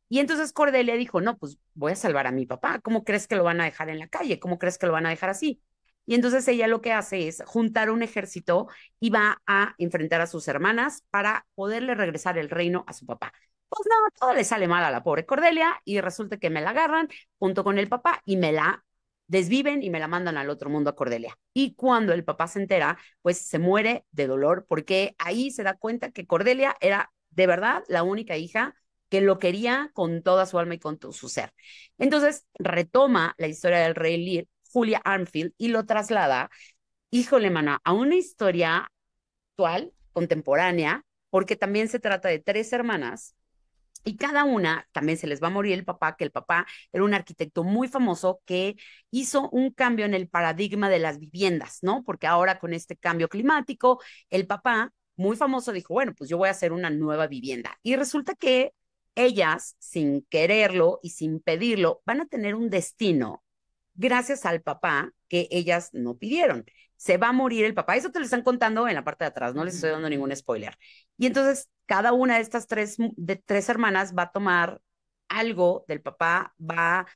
Y entonces Cordelia dijo, no, pues voy a salvar a mi papá. ¿Cómo crees que lo van a dejar en la calle? ¿Cómo crees que lo van a dejar así? Y entonces ella lo que hace es juntar un ejército y va a enfrentar a sus hermanas para poderle regresar el reino a su papá. Pues no, todo le sale mal a la pobre Cordelia y resulta que me la agarran junto con el papá y me la desviven y me la mandan al otro mundo a Cordelia. Y cuando el papá se entera, pues se muere de dolor porque ahí se da cuenta que Cordelia era de verdad la única hija que lo quería con toda su alma y con todo su ser. Entonces retoma la historia del rey Lear, Julia Armfield, y lo traslada, híjole, mana, a una historia actual, contemporánea, porque también se trata de tres hermanas y cada una también se les va a morir el papá, que el papá era un arquitecto muy famoso que hizo un cambio en el paradigma de las viviendas, ¿no? Porque ahora con este cambio climático, el papá muy famoso dijo, bueno, pues yo voy a hacer una nueva vivienda. Y resulta que ellas, sin quererlo y sin pedirlo, van a tener un destino gracias al papá que ellas no pidieron. Se va a morir el papá. Eso te lo están contando en la parte de atrás, no les estoy dando ningún spoiler. Y entonces cada una de estas tres hermanas va a tomar algo del papá, va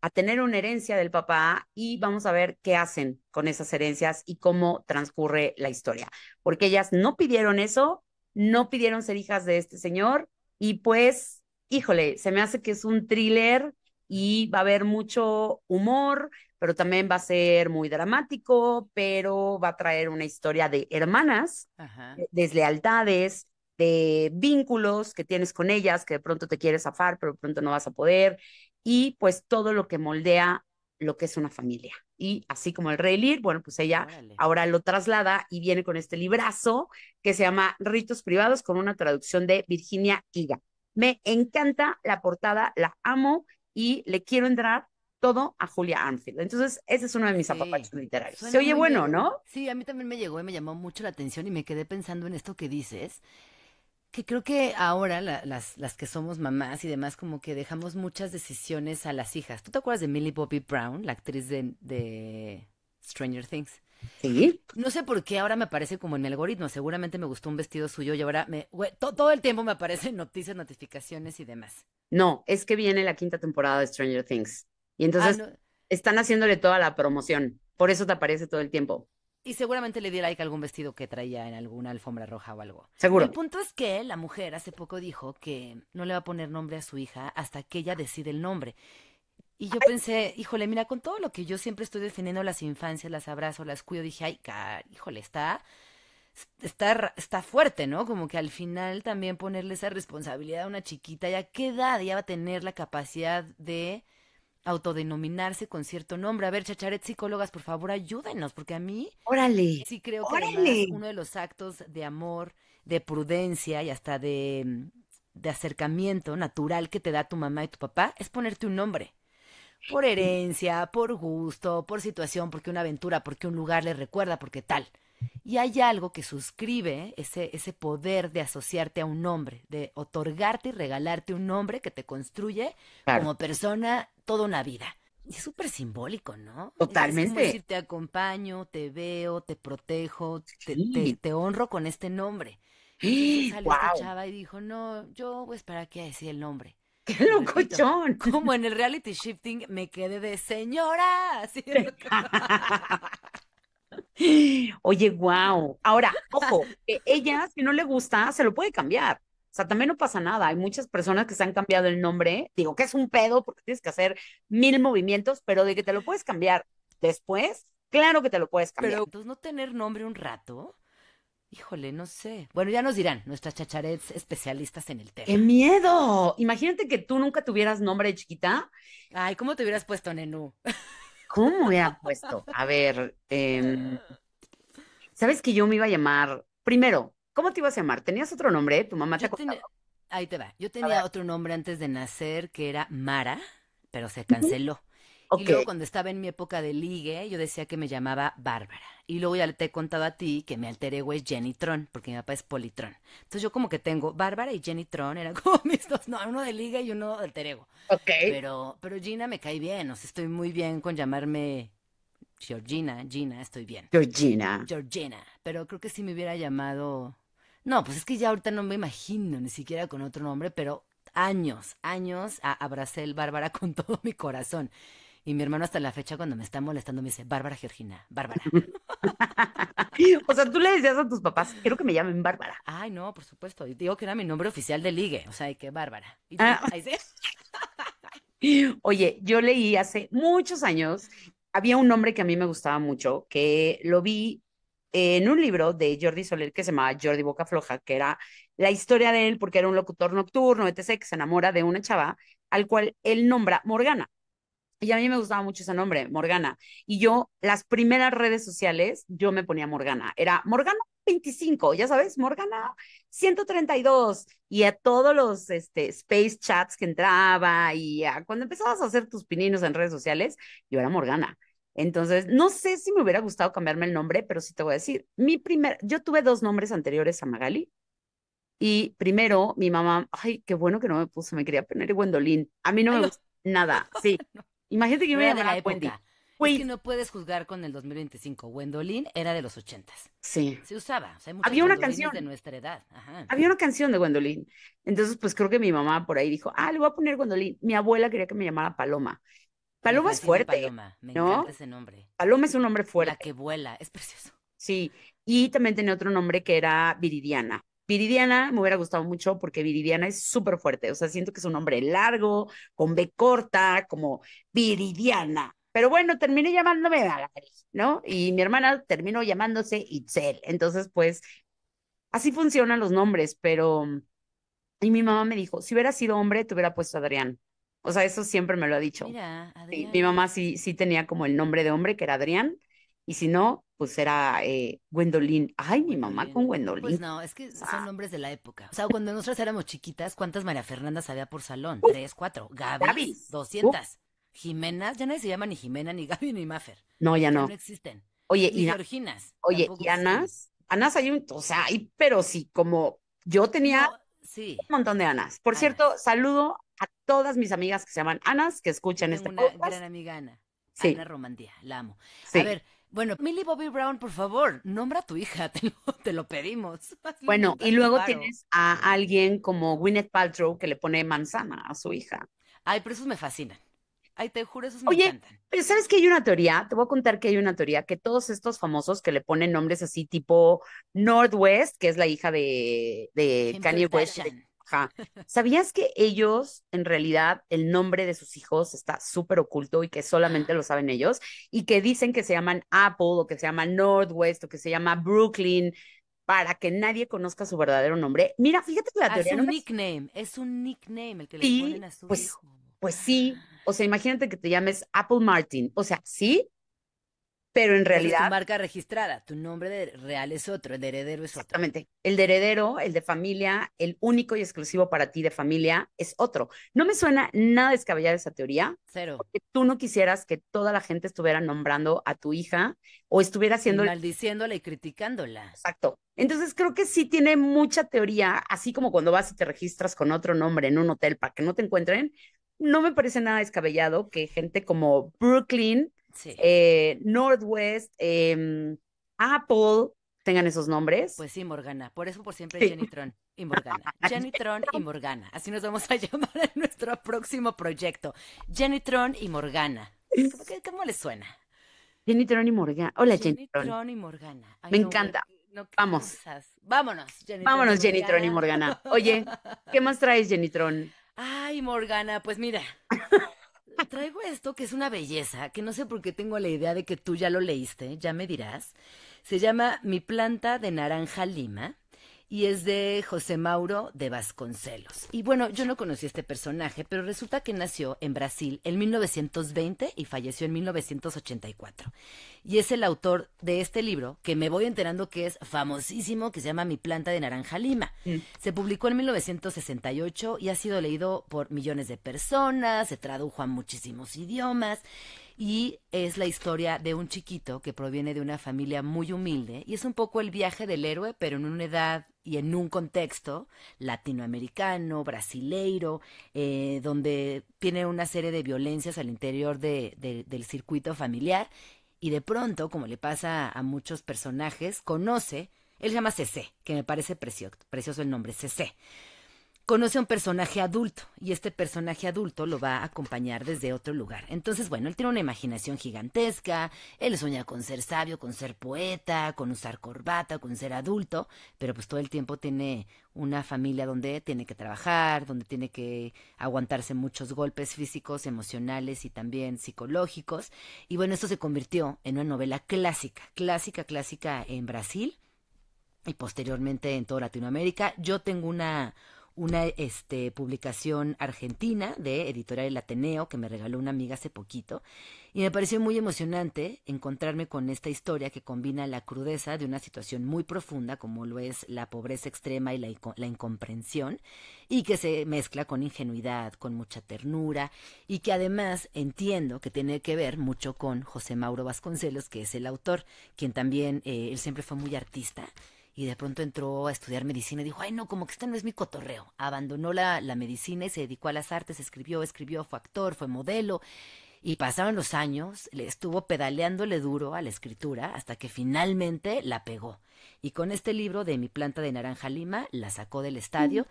a tener una herencia del papá y vamos a ver qué hacen con esas herencias y cómo transcurre la historia. Porque ellas no pidieron eso, no pidieron ser hijas de este señor y pues, híjole, se me hace que es un thriller y va a haber mucho humor, pero también va a ser muy dramático, pero va a traer una historia de hermanas, Ajá. de deslealtades, de vínculos que tienes con ellas, que de pronto te quieres zafar, pero de pronto no vas a poder, y pues todo lo que moldea lo que es una familia. Y así como el Rey Lear, bueno, pues ella Órale. ahora lo traslada y viene con este librazo que se llama Ritos Privados con una traducción de Virginia Higa. Me encanta la portada, la amo y le quiero entrar todo a Julia Armfield. Entonces, ese es uno de mis Sí, apapachos literarios. Se suena oye muy bueno, bien. ¿no? Sí, a mí también me llegó y me llamó mucho la atención y me quedé pensando en esto que dices, que creo que ahora las que somos mamás y demás como que dejamos muchas decisiones a las hijas. ¿Tú te acuerdas de Millie Bobby Brown, la actriz de Stranger Things? Sí. No sé por qué ahora me aparece como en mi algoritmo. Seguramente me gustó un vestido suyo y ahora todo el tiempo me aparecen noticias, notificaciones y demás. No, es que viene la quinta temporada de Stranger Things. Y Ah, entonces no. están haciéndole toda la promoción. Por eso te aparece todo el tiempo. Y seguramente le di like a algún vestido que traía en alguna alfombra roja o algo. Seguro. El punto es que la mujer hace poco dijo que no le va a poner nombre a su hija hasta que ella decide el nombre. Y yo pensé, híjole, mira, con todo lo que yo siempre estoy defendiendo las infancias, las abrazo, las cuido, dije, ay, híjole, está fuerte, ¿no? Como que al final también ponerle esa responsabilidad a una chiquita, ¿ya qué edad ya va a tener la capacidad de autodenominarse con cierto nombre? A ver, chacharet, psicólogas, por favor, ayúdenos, porque a mí Órale, sí creo que además órale. uno de los actos de amor, de prudencia y hasta de acercamiento natural que te da tu mamá y tu papá es ponerte un nombre. Por herencia, por gusto, por situación, porque una aventura, porque un lugar le recuerda, porque tal. Y hay algo que suscribe ese poder de asociarte a un nombre, de otorgarte y regalarte un nombre que te construye Claro, como persona toda una vida. Y es súper simbólico, ¿no? Es como totalmente. decir, te acompaño, te veo, te protejo, Sí. te honro con este nombre. Entonces salió esta Wow, chava y dijo, no, yo voy a esperar a que decida el nombre. qué Y repito, locochón. como en el reality shifting me quedé de señora. Así es lo que... Oye, wow. Ahora, ojo, que ella, si no le gusta, se lo puede cambiar. O sea, también no pasa nada. Hay muchas personas que se han cambiado el nombre. Digo que es un pedo porque tienes que hacer mil movimientos, pero de que te lo puedes cambiar después, claro que te lo puedes cambiar. Pero entonces no tener nombre un rato, híjole, no sé. Bueno, ya nos dirán nuestras chacharets especialistas en el ¡Qué tema. miedo! Imagínate que tú nunca tuvieras nombre de chiquita. Ay, ¿cómo te hubieras puesto, Nenú? ¿Cómo me hubiera puesto? A ver, ¿sabes que yo me iba a llamar? Primero, ¿cómo te ibas a llamar? ¿Tenías otro nombre? ¿Tu mamá te ha Yo contado? tenía, ahí te va, yo A ver. tenía otro nombre antes de nacer que era Mara, pero se Ujú. canceló. Y Ok. luego cuando estaba en mi época de ligue, yo decía que me llamaba Bárbara. Y luego ya te he contado a ti que mi alter ego es Jenny Tron, porque mi papá es Politron. Entonces yo como que tengo Bárbara y Jenny Tron, eran como mis dos, no, uno de ligue y uno de alter ego. Ok. Pero Gina me cae bien, o sea, estoy muy bien con llamarme Georgina, Gina, estoy bien. Georgina. Georgina, pero creo que si me hubiera llamado... No, pues es que ya ahorita no me imagino ni siquiera con otro nombre, pero años, abracé el Bárbara con todo mi corazón. Y mi hermano hasta la fecha cuando me está molestando me dice, Bárbara Georgina, Bárbara. O sea, tú le decías a tus papás, quiero que me llamen Bárbara. Ay, no, por supuesto. Y digo que era mi nombre oficial de ligue, o sea, que Bárbara. ¿Y tú? Ah, Ahí sí. oye, yo leí hace muchos años, había un nombre que a mí me gustaba mucho, que lo vi en un libro de Jordi Soler que se llamaba Jordi Boca Floja, que era la historia de él, porque era un locutor nocturno, etc., que se enamora de una chava al cual él nombra Morgana. Y a mí me gustaba mucho ese nombre, Morgana. Y yo, las primeras redes sociales, yo me ponía Morgana. Era Morgana 25, ya sabes, Morgana 132. Y a todos los space chats que entraba y cuando empezabas a hacer tus pininos en redes sociales, yo era Morgana. Entonces, no sé si me hubiera gustado cambiarme el nombre, pero sí te voy a decir, yo tuve dos nombres anteriores a Magali. Y primero, mi mamá, ay, qué bueno que no me puso, me quería poner Gwendolyn. A mí no Ay, me no, gusta nada, sí. Imagínate que yo no me era de la llamara Wendy. época. Es que Wait, no puedes juzgar con el 2025. Gwendolyn era de los 80s. sí. Se usaba, o sea, hay muchas Había una Gwendolines de canción, nuestra edad. Ajá. había una canción de Gwendolyn. Entonces, pues creo que mi mamá por ahí dijo, le voy a poner Gwendolyn. Mi abuela quería que me llamara Paloma. Me Paloma es fascina fuerte, Paloma, me encanta ¿no? ese nombre. Paloma es un nombre La fuerte, que vuela, es precioso. sí. Y también tenía otro nombre que era Viridiana. Viridiana me hubiera gustado mucho porque Viridiana es súper fuerte. O sea, siento que es un nombre largo, con B corta, como Viridiana. Pero bueno, terminé llamándome Valerie, ¿no? Y mi hermana terminó llamándose Itzel. Entonces, pues, así funcionan los nombres, pero... Y mi mamá me dijo, si hubiera sido hombre, te hubiera puesto Adrián. O sea, eso siempre me lo ha dicho. Mira, Sí, mi Adrián. mamá sí tenía como el nombre de hombre, que era Adrián, y si no, pues era Gwendolyn. Ay, mi mamá Gwendolyn. con Pues Gwendolyn. no, es O que son sea, nombres de la época. O sea, cuando nosotras éramos chiquitas, ¿cuántas María Fernandas había por salón? Tres, cuatro. Gabis, Gavis. 200. Jimenas, ya nadie se llama ni Jimena, ni Gaby, ni Mafer. No, ya Ya no. no existen. Oye, Ni Georginas, tampoco y existen. Anas, Anas hay un, o sea, hay, pero sí, como yo tenía No, sí, un montón de Anas. Por cierto, Anas. saludo a todas mis amigas que se llaman Anas, que Yo escuchan tengo este una gran podcast. amiga, Ana. Ana Sí, Romandía, la amo. A sí. ver, bueno, Millie Bobby Brown, por favor, nombra a tu hija, te lo pedimos. Hazle Bueno, y un luego paro. tienes a alguien como Gwyneth Paltrow que le pone manzana a su hija. Ay, pero esos me fascinan. Ay, te juro, esos me Oye, encantan. pero ¿sabes que hay una teoría? Te voy a contar que hay una teoría que todos estos famosos que le ponen nombres así tipo Northwest, que es la hija de Kim Kanye West, Kardashian. ajá. ¿Sabías que ellos, en realidad, el nombre de sus hijos está súper oculto y que solamente lo saben ellos? Y que dicen que se llaman Apple o que se llaman Northwest o que se llama Brooklyn para que nadie conozca su verdadero nombre. Mira, fíjate que la Ah, teoría no me... es un nickname el que les ponen Sí, a su pues, hijo. pues sí. O sea, imagínate que te llames Apple Martin. O sea, sí, pero en Y esa es tu realidad, marca registrada. Tu nombre real es otro, el de heredero es otro. exactamente, el de heredero, el de familia, el único y exclusivo para ti de familia es otro. No me suena nada descabellada esa teoría, Cero. porque tú no quisieras que toda la gente estuviera nombrando a tu hija o estuviera Y haciendo maldiciéndola y criticándola. exacto. Entonces creo que sí tiene mucha teoría, así como cuando vas y te registras con otro nombre en un hotel para que no te encuentren, no me parece nada descabellado que gente como Brooklyn, Sí. Northwest, Apple tengan esos nombres. Pues sí, Morgana. Por eso por siempre Sí. Jenny Tron y Morgana. Jenny Tron y Morgana. Así nos vamos a llamar en nuestro próximo proyecto. Jenny Tron y Morgana. ¿Cómo les suena? Jenny Tron y Morgan. Hola, Jenny Jenny Tron. Tron y Morgana. Ay, Me no, güey. encanta. No, qué Vamos. cosas. Vámonos, Jenny Tron y Vámonos, Jenny Tron y Morgana. Morgana. Oye, ¿qué más traes, Jenny Tron? Ay, Morgana, pues mira, traigo esto que es una belleza, que no sé por qué tengo la idea de que tú ya lo leíste, ya me dirás. Se llama Mi planta de naranja lima y es de José Mauro de Vasconcelos. Y bueno, yo no conocí a este personaje, pero resulta que nació en Brasil en 1920 y falleció en 1984. Y es el autor de este libro, que me voy enterando que es famosísimo, que se llama Mi planta de naranja lima. Mm. Se publicó en 1968 y ha sido leído por millones de personas, se tradujo a muchísimos idiomas y es la historia de un chiquito que proviene de una familia muy humilde y es un poco el viaje del héroe, pero en una edad y en un contexto latinoamericano, brasileiro, donde tiene una serie de violencias al interior del circuito familiar y de pronto, como le pasa a muchos personajes, conoce, él se llama Cecé, que me parece precioso el nombre, Cecé. Conoce a un personaje adulto y este personaje adulto lo va a acompañar desde otro lugar. Entonces, bueno, él tiene una imaginación gigantesca, él sueña con ser sabio, con ser poeta, con usar corbata, con ser adulto, pero pues todo el tiempo tiene una familia donde tiene que trabajar, donde tiene que aguantarse muchos golpes físicos, emocionales y también psicológicos. Y bueno, esto se convirtió en una novela clásica en Brasil y posteriormente en toda Latinoamérica. Yo tengo una publicación argentina de Editorial El Ateneo que me regaló una amiga hace poquito y me pareció muy emocionante encontrarme con esta historia que combina la crudeza de una situación muy profunda como lo es la pobreza extrema y la incomprensión y que se mezcla con ingenuidad, con mucha ternura y que además entiendo que tiene que ver mucho con José Mauro Vasconcelos, que es el autor, quien también, él siempre fue muy artista y de pronto entró a estudiar medicina y dijo, ay no, como que este no es mi cotorreo. Abandonó la medicina y se dedicó a las artes, escribió, fue actor, fue modelo. Y pasaron los años, le estuvo pedaleándole duro a la escritura hasta que finalmente la pegó. Y con este libro de Mi planta de naranja lima, la sacó del estadio.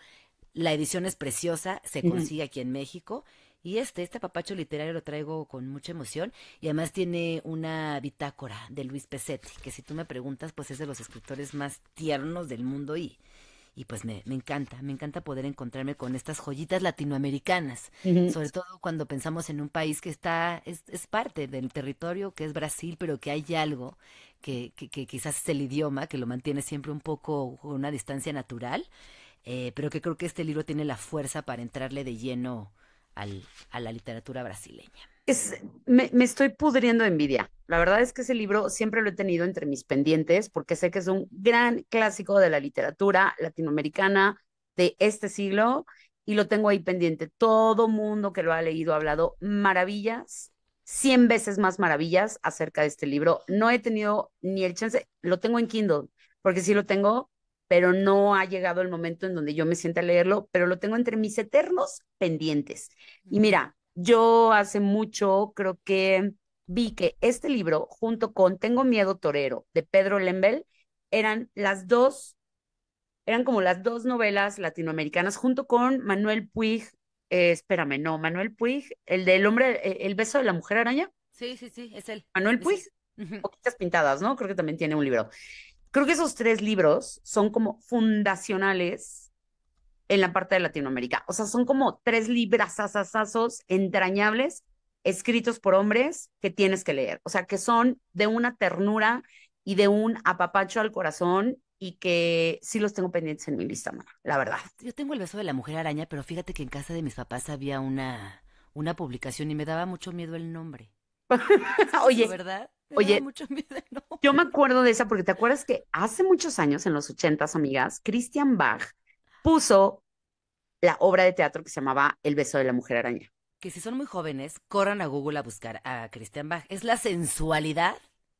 La edición es preciosa, se Ujú. consigue aquí en México. Y este papacho literario lo traigo con mucha emoción. Y además tiene una bitácora de Luis Pesetti, que si tú me preguntas, pues es de los escritores más tiernos del mundo y pues me encanta poder encontrarme con estas joyitas latinoamericanas, Ujú. sobre todo cuando pensamos en un país que es parte del territorio que es Brasil, pero que hay algo que quizás es el idioma, que lo mantiene siempre un poco con una distancia natural, pero que creo que este libro tiene la fuerza para entrarle de lleno a la literatura brasileña. Es, me estoy pudriendo de envidia. La verdad es que ese libro siempre lo he tenido entre mis pendientes porque sé que es un gran clásico de la literatura latinoamericana de este siglo y lo tengo ahí pendiente. Todo mundo que lo ha leído ha hablado maravillas, 100 veces más maravillas acerca de este libro. No he tenido ni el chance, lo tengo en Kindle, porque sí lo tengo, pero no ha llegado el momento en donde yo me sienta a leerlo, pero lo tengo entre mis eternos pendientes. Y mira, yo hace mucho creo que vi que este libro, junto con Tengo miedo torero, de Pedro Lembel, eran las dos, eran como las dos novelas latinoamericanas, junto con Manuel Puig, espérame, no, Manuel Puig, el del hombre, el beso de la mujer araña, Sí, sí, sí, es él. Manuel Es Puig, él. Ujú. Poquitas pintadas, ¿no? Creo que también tiene un libro. Creo que esos tres libros son como fundacionales en la parte de Latinoamérica. O sea, son como tres librazazazazos entrañables escritos por hombres que tienes que leer. O sea, que son de una ternura y de un apapacho al corazón y que sí los tengo pendientes en mi lista, mana, la verdad. Yo tengo el beso de la mujer araña, pero fíjate que en casa de mis papás había una publicación y me daba mucho miedo el nombre. Qué chistoso, Oye, ¿verdad? Me daba oye, mucho miedo el yo me nombre. acuerdo de esa porque te acuerdas que hace muchos años, en los ochentas, amigas, Christian Bach puso la obra de teatro que se llamaba El beso de la mujer araña. Que si son muy jóvenes, corran a Google a buscar a Christian Bach. Es la sensualidad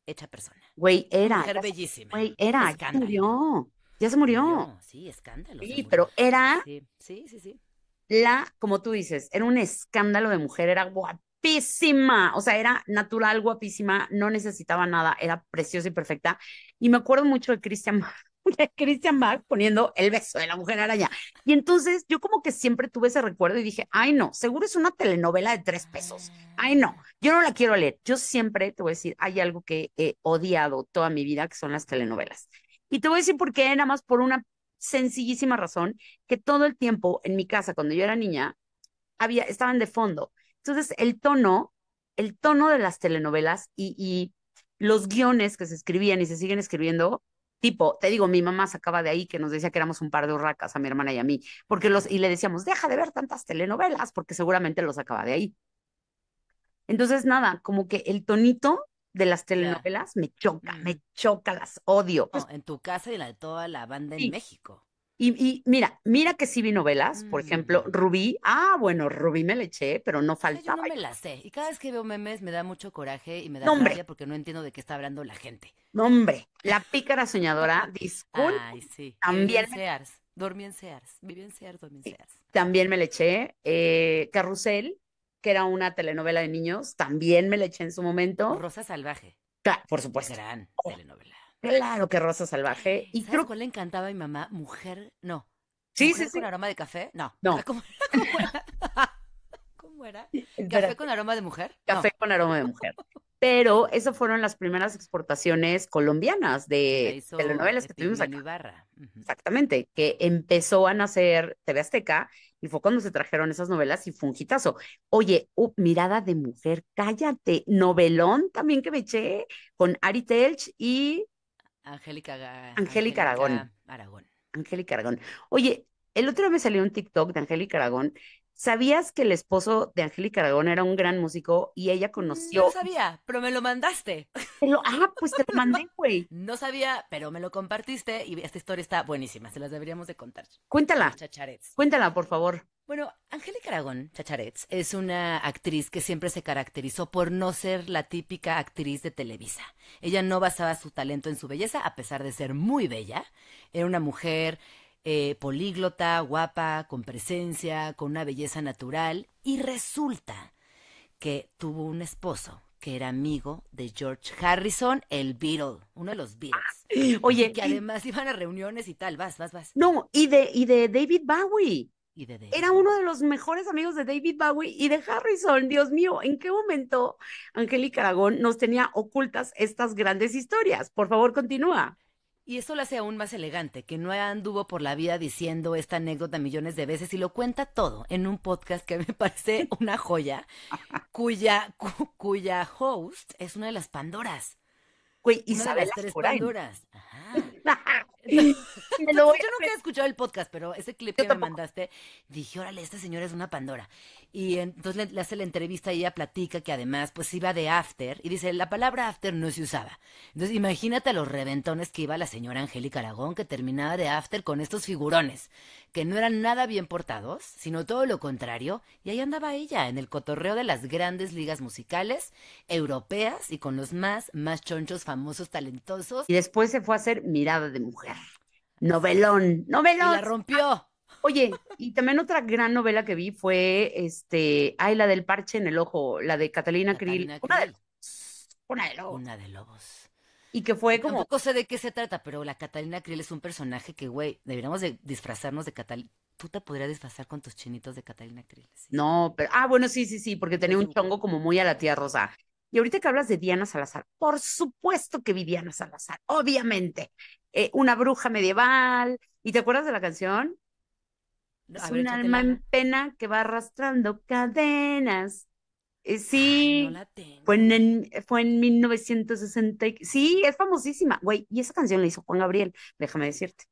hecha persona. Güey, Una era, mujer ya bellísima. güey, Un era, ya se escándalo. murió, ya se murió. Murió, sí, escándalo, se Sí, murió. pero era Sí, sí, sí, sí. como tú dices, era un escándalo de mujer, era guapísima, o sea, era natural, guapísima, no necesitaba nada, era preciosa y perfecta. Y me acuerdo mucho de Christian, de Christian Bach poniendo el beso de la mujer araña. Y entonces yo como que siempre tuve ese recuerdo y dije, ay no, seguro es una telenovela de 3 pesos. Ay no, Ah, yo no la quiero leer. Yo siempre te voy a decir, hay algo que he odiado toda mi vida, que son las telenovelas. Y te voy a decir por qué, nada más por una sencillísima razón que todo el tiempo en mi casa, cuando yo era niña, estaban de fondo. Entonces, el tono de las telenovelas y los guiones que se escribían y se siguen escribiendo, tipo, te digo, mi mamá sacaba de ahí que nos decía que éramos un par de urracas a mi hermana y a mí, y le decíamos, deja de ver tantas telenovelas, porque seguramente lo sacaba de ahí. Entonces, nada, como que el tonito de las Ya. telenovelas Mm. me choca, las odio. Pues No, en tu casa y la de toda la banda en sí. México. Y mira que sí vi novelas, por ejemplo, Mm. Rubí, bueno, Rubí me le eché, pero no Esa yo faltaba. no me la sé. Y cada vez que veo memes me da mucho coraje y me da No, hombre, rabia porque no entiendo de qué está hablando la gente. no, hombre, La Pícara Soñadora, disculpa, Ay, sí. Que viví también en Sears. Dormí en Sears. Viví en Sears, dormí en Sears. también me le eché. Carrusel, que era una telenovela de niños, también me le eché en su momento. Rosa Salvaje. Por supuesto. Gran telenovela. Claro que Rosa Salvaje. Y ¿Sabes creo, cuál le encantaba a mi mamá? Mujer, no. sí, sí, ¿Mujer con sí. aroma de café? No. No, ¿Cómo era? ¿Cómo era? ¿Cómo era? ¿Café con espérate, aroma de mujer? Café No. con aroma de mujer. Pero esas fueron las primeras exportaciones colombianas Que la de hizo telenovelas que tuvimos Epigmenio acá. Ibarra. Ujú. Exactamente, que empezó a nacer TV Azteca y fue cuando se trajeron esas novelas y fue un hitazo. Oye, Mirada de Mujer, cállate, novelón también que me eché con Ari Telch y Angélica Aragón. Angélica Aragón. Angélica Aragón. Oye, el otro día me salió un TikTok de Angélica Aragón. ¿Sabías que el esposo de Angélica Aragón era un gran músico y ella No lo conoció... sabía, pero me lo mandaste. Pues te lo mandé, güey. No sabía, pero me lo compartiste y esta historia está buenísima. Se las deberíamos de contar a los Cuéntala, chacharets. cuéntala, por favor. Bueno, Angélica Aragón, chacharets, es una actriz que siempre se caracterizó por no ser la típica actriz de Televisa. Ella no basaba su talento en su belleza, a pesar de ser muy bella. Era una mujer políglota, guapa, con presencia, con una belleza natural. Y resulta que tuvo un esposo que era amigo de George Harrison, el Beatle, uno de los Beatles. Y Oye, que además iban a reuniones y tal. Vas. no, y de David Bowie. Y de David Era Bowie. uno de los mejores amigos de David Bowie y de Harrison. Dios mío, ¿en qué momento Angélica Aragón nos tenía ocultas estas grandes historias? Por favor, continúa. Y eso lo hace aún más elegante, que no anduvo por la vida diciendo esta anécdota millones de veces y lo cuenta todo en un podcast que me parece una joya, cuya host es una de las Pandoras, Güey, una de Isabela las tres Scorain. Pandoras. Ajá. Me lo voy Entonces yo a nunca ver. he escuchado el podcast, pero ese clip Yo que me tampoco. mandaste, dije, órale, esta señora es una Pandora. Y entonces le hace la entrevista y ella platica que además pues iba de after y dice, la palabra after no se usaba. Entonces imagínate a los reventones que iba la señora Angélica Aragón que terminaba de after con estos figurones, que no eran nada bien portados, sino todo lo contrario, y ahí andaba ella en el cotorreo de las grandes ligas musicales europeas y con los más chonchos, famosos, talentosos, Y después se fue a hacer Mirada de Mujer. Novelón, y novelón. la rompió. Oye, y también otra gran novela que vi fue la del parche en el ojo, la de Catalina Krill, Catalina Krill. una de lobos. Una de lobos. Y que fue como, Tampoco sé de qué se trata, pero la Catalina Krill es un personaje que, güey, deberíamos de disfrazarnos de Catalina. Tú te podrías disfrazar con tus chinitos de Catalina Krill, sí. no, pero, bueno, sí, sí, sí, porque tenía un chongo como muy a la tía Rosa. Y ahorita que hablas de Diana Salazar, por supuesto que vi Diana Salazar, obviamente. Una bruja medieval. ¿Y te acuerdas de la canción? A Es ver, un alma échatela. en pena que va arrastrando cadenas. Ay, no Sí, la fue tengo. en 1960. Sí, es famosísima, güey. Y esa canción la hizo Juan Gabriel, déjame decirte.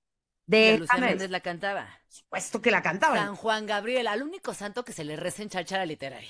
Y a Lucía Déjame Méndez decirte. la cantaba. Por supuesto que la cantaban. San Juan Gabriel, al único santo que se le reza en cháchara literaria.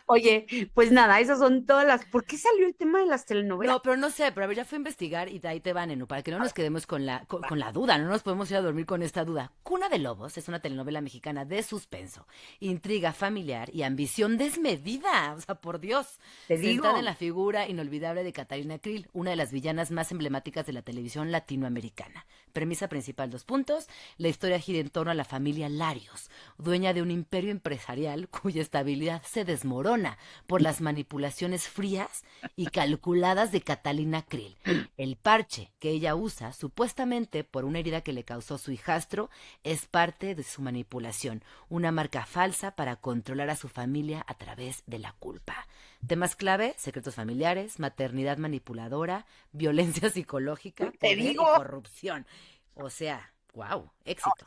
Oye, pues nada, esas son todas las. ¿Por qué salió el tema de las telenovelas? No, pero no sé, pero a ver, ya fui a investigar y de ahí te va, Nenu, para que no A nos ver, quedemos con va, con la duda, no nos podemos ir a dormir con esta duda. Cuna de Lobos es una telenovela mexicana de suspenso, intriga familiar y ambición desmedida, o sea, por Dios, te centrada digo. en la figura inolvidable de Catalina Krill, una de las villanas más emblemáticas de la televisión latinoamericana. Premisa principal, dos puntos, la historia gira en torno a la familia Larios, dueña de un imperio empresarial cuya estabilidad se desmorona por las manipulaciones frías y calculadas de Catalina Krill. El parche que ella usa, supuestamente por una herida que le causó su hijastro, es parte de su manipulación, una marca falsa para controlar a su familia a través de la culpa. Temas clave, secretos familiares, maternidad manipuladora, violencia psicológica, Te poder digo, y corrupción. O sea, wow, éxito.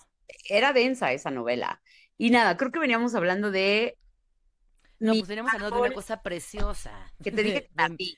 era densa esa novela. Y nada, creo que veníamos hablando de No, mi pues veníamos hablando de una árbol cosa preciosa, que te dije que la vi.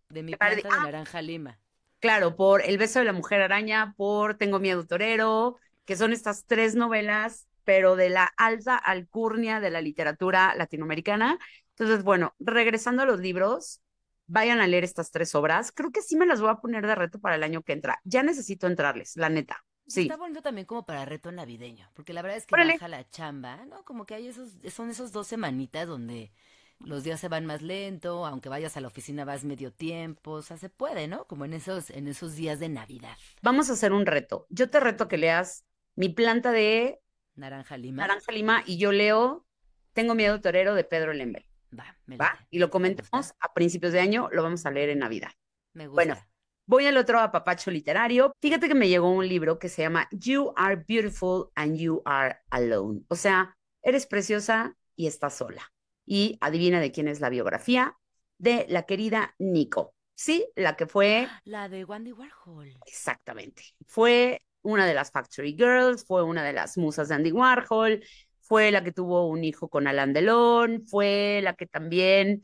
de mi Que pare- planta de naranja lima. Claro, por El beso de la mujer araña, por Tengo miedo torero, que son estas tres novelas, pero de la alta alcurnia de la literatura latinoamericana. Entonces, bueno, regresando a los libros, vayan a leer estas tres obras. Creo que sí me las voy a poner de reto para el año que entra. Ya necesito entrarles, la neta. Está Sí. bonito también como para reto navideño, porque la verdad es que Órale. baja la chamba, ¿no? Como que hay son esos 2 semanitas donde los días se van más lento, aunque vayas a la oficina vas medio tiempo, o sea, se puede, ¿no? Como en esos días de Navidad. Vamos a hacer un reto. Yo te reto a que leas Mi planta de Naranja Lima, Naranja Lima y yo leo Tengo miedo torero de Pedro Lembre. va, me ¿Va? late, Y lo me gusta, comentamos a principios de año, lo vamos a leer en Navidad. me Bueno, gusta. voy al otro apapacho literario. Fíjate que me llegó un libro que se llama You Are Beautiful and You Are Alone. O sea, eres preciosa y estás sola. Y adivina de quién es la biografía de la querida Nico. Sí, la que fue La de Wandy Warhol. exactamente. Fue una de las Factory Girls, fue una de las musas de Andy Warhol, fue la que tuvo un hijo con Alain Delon, fue la que también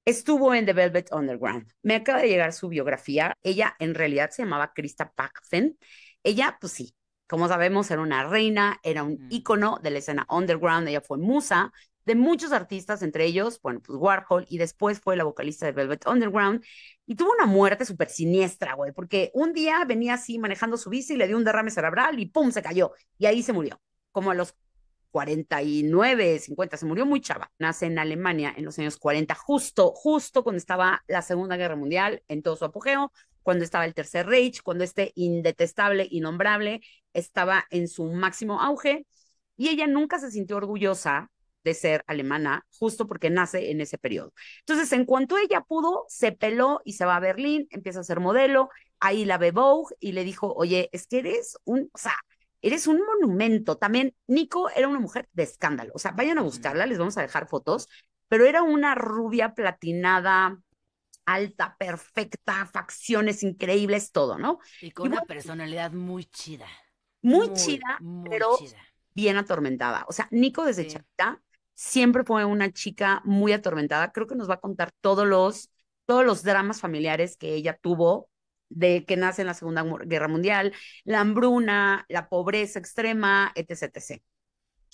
estuvo en The Velvet Underground. Me acaba de llegar su biografía. Ella en realidad se llamaba Krista Paxton. Ella, pues sí, como sabemos, era una reina, era un Mm. ícono de la escena underground. Ella fue musa de muchos artistas, entre ellos, bueno, pues Warhol, y después fue la vocalista de Velvet Underground. Y tuvo una muerte súper siniestra, güey, porque un día venía así manejando su bici, le dio un derrame cerebral y ¡pum! Se cayó. Y ahí se murió, como a los 49, 50, se murió muy chava. Nace en Alemania en los años 40, justo cuando estaba la Segunda Guerra Mundial en todo su apogeo, cuando estaba el Tercer Reich, cuando este indetestable, innombrable, estaba en su máximo auge. Y ella nunca se sintió orgullosa de ser alemana, justo porque nace en ese periodo. Entonces, en cuanto ella pudo, se peló y se va a Berlín, empieza a ser modelo, ahí la ve Vogue y le dijo, oye, es que o sea, eres un monumento. También Nico era una mujer de escándalo. O sea, vayan a Ujú. buscarla, les vamos a dejar fotos, pero era una rubia platinada, alta, perfecta, facciones increíbles, todo, ¿no? Y Y con una bueno, personalidad muy chida. muy Muy, chida, muy pero chida. bien atormentada. O sea, Nico desde Sí. chavita siempre fue una chica muy atormentada. Creo que nos va a contar todos los dramas familiares que ella tuvo de que nace en la Segunda Guerra Mundial, la hambruna, la pobreza extrema, etc, etc.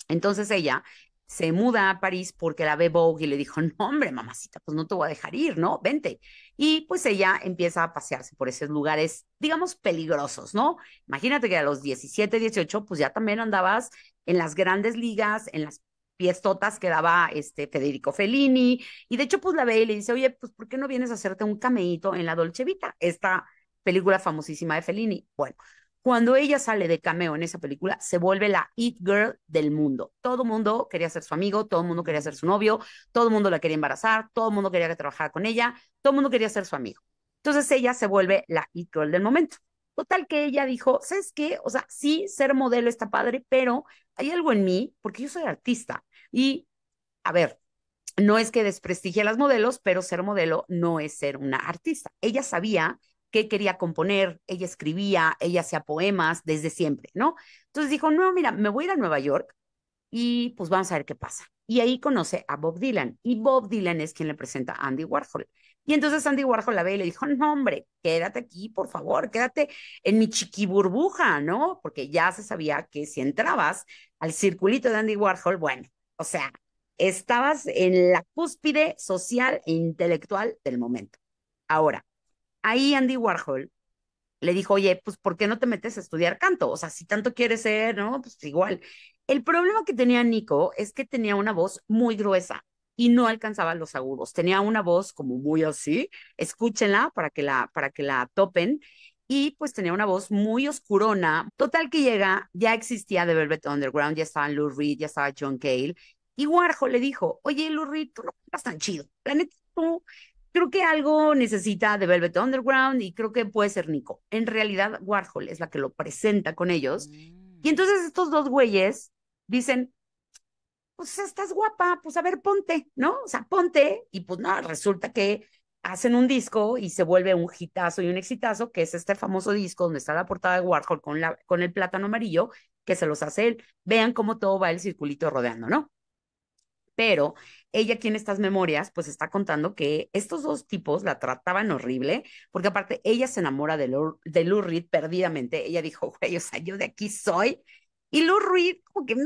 Entonces ella se muda a París porque la ve Vogue y le dijo, no, hombre, mamacita, pues no te voy a dejar ir, ¿no? Vente. Y pues ella empieza a pasearse por esos lugares, digamos, peligrosos, ¿no? Imagínate que a los 17, 18, pues ya también andabas en las grandes ligas, en las fiestotas que daba Federico Fellini, y de hecho pues la ve y le dice, oye, pues ¿por qué no vienes a hacerte un cameíto en la Dolce Vita, esta película famosísima de Fellini? Bueno, cuando ella sale de cameo en esa película, se vuelve la it girl del mundo. Todo el mundo quería ser su amigo, todo el mundo quería ser su novio, todo el mundo la quería embarazar, todo el mundo quería que trabajara con ella, todo el mundo quería ser su amigo. Entonces ella se vuelve la it girl del momento. Total que ella dijo, ¿sabes qué? O sea, sí, ser modelo está padre, pero hay algo en mí, porque yo soy artista. Y, a ver, no es que desprestigie a las modelos, pero ser modelo no es ser una artista. Ella sabía qué quería componer, ella escribía, ella hacía poemas desde siempre, ¿no? Entonces dijo, no, mira, me voy a ir a Nueva York y pues vamos a ver qué pasa. Y ahí conoce a Bob Dylan y Bob Dylan es quien le presenta a Andy Warhol. Y entonces Andy Warhol la ve y le dijo, no, hombre, quédate aquí, por favor, quédate en mi chiqui burbuja, ¿no? Porque ya se sabía que si entrabas al circulito de Andy Warhol, bueno, o sea, estabas en la cúspide social e intelectual del momento. Ahora, ahí Andy Warhol le dijo, oye, pues, ¿por qué no te metes a estudiar canto? O sea, si tanto quieres ser, ¿no? Pues igual. El problema que tenía Nico es que tenía una voz muy gruesa y no alcanzaba los agudos. Tenía una voz como muy así, escúchenla para que la topen. Y pues tenía una voz muy oscurona. Total que llega, ya existía The Velvet Underground, ya estaba Lou Reed, ya estaba John Cale. Y Warhol le dijo, oye, Lou Reed, tú no estás tan chido. La neta, tú creo que algo necesita de Velvet Underground y creo que puede ser Nico. En realidad, Warhol es la que lo presenta con ellos. Y Mm. entonces estos dos güeyes dicen, pues estás guapa, pues a ver, ponte, ¿no? O sea, ponte. Y pues no, resulta que hacen un disco y se vuelve un hitazo y un exitazo, que es este famoso disco donde está la portada de Warhol con el plátano amarillo, que se los hace él. Vean cómo todo va el circulito rodeando, ¿no? pero ella aquí en estas memorias pues está contando que estos dos tipos la trataban horrible, porque aparte ella se enamora de Lou Reed perdidamente. Ella dijo, güey, o sea, yo de aquí soy. Y Lou Reed como que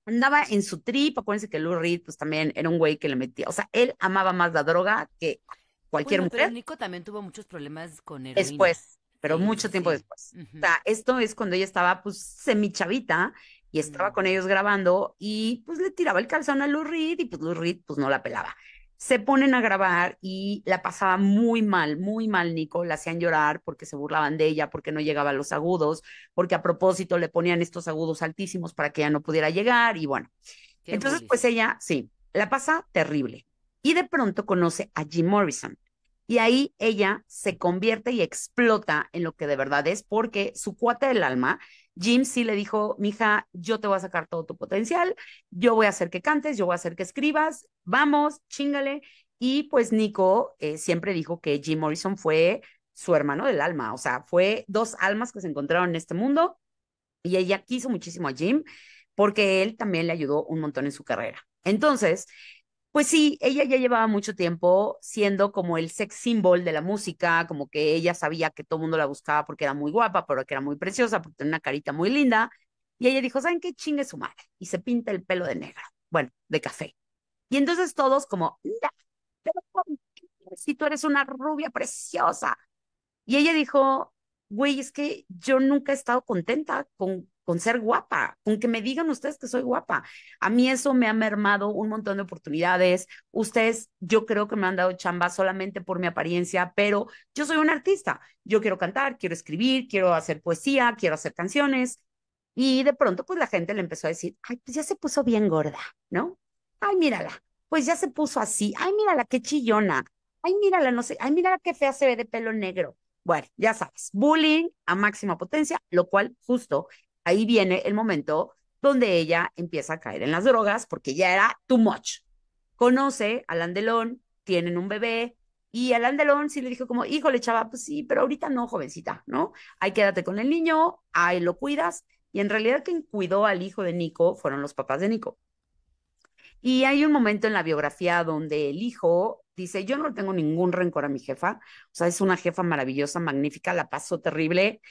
andaba en su trip. Acuérdense que Lou Reed pues también era un güey que le metía, o sea, él amaba más la droga que cualquier Bueno, pero mujer. Nico también tuvo muchos problemas con heroína. Después, pero Sí, mucho sí, tiempo sí. después. O Ujú, sea, esto es cuando ella estaba pues semichavita y estaba mm. con ellos grabando y pues le tiraba el calzón a Lou Reed y pues Lou Reed pues no la pelaba. Se ponen a grabar y la pasaba muy mal Nico, la hacían llorar porque se burlaban de ella, porque no llegaba a los agudos, porque a propósito le ponían estos agudos altísimos para que ella no pudiera llegar y bueno. Qué Entonces pues bullies. ella, sí, la pasa terrible. Y de pronto conoce a Jim Morrison. Y ahí ella se convierte y explota en lo que de verdad es, porque su cuate del alma, Jim, sí le dijo, mija, yo te voy a sacar todo tu potencial, yo voy a hacer que cantes, yo voy a hacer que escribas, vamos, chingale. Y pues Nico siempre dijo que Jim Morrison fue su hermano del alma, o sea, fue dos almas que se encontraron en este mundo y ella quiso muchísimo a Jim porque él también le ayudó un montón en su carrera. Entonces, pues sí, ella ya llevaba mucho tiempo siendo como el sex symbol de la música, como que ella sabía que todo el mundo la buscaba porque era muy guapa, pero que era muy preciosa, porque tenía una carita muy linda. Y ella dijo, ¿saben qué? Chingue su madre. Y se pinta el pelo de negro, bueno, de café. Y entonces todos como, "No, pero ¿por qué? Si tú eres una rubia preciosa". Y ella dijo, güey, es que yo nunca he estado contenta con ser guapa, con que me digan ustedes que soy guapa. A mí eso me ha mermado un montón de oportunidades. Ustedes, yo creo que me han dado chamba solamente por mi apariencia, pero yo soy una artista. Yo quiero cantar, quiero escribir, quiero hacer poesía, quiero hacer canciones. Y de pronto, pues la gente le empezó a decir, ay, pues ya se puso bien gorda, ¿no? Ay, mírala, pues ya se puso así. Ay, mírala, qué chillona. Ay, mírala, no sé. Ay, mírala qué fea se ve de pelo negro. Bueno, ya sabes, bullying a máxima potencia, lo cual justo ahí viene el momento donde ella empieza a caer en las drogas porque ya era too much. Conoce a Alain Delon, tienen un bebé y Alain Delon sí le dijo como, híjole, chava, pues sí, pero ahorita no, jovencita, ¿no? Ahí quédate con el niño, ahí lo cuidas. Y en realidad quien cuidó al hijo de Nico fueron los papás de Nico. Y hay un momento en la biografía donde el hijo dice, yo no tengo ningún rencor a mi jefa, o sea, es una jefa maravillosa, magnífica, la pasó terrible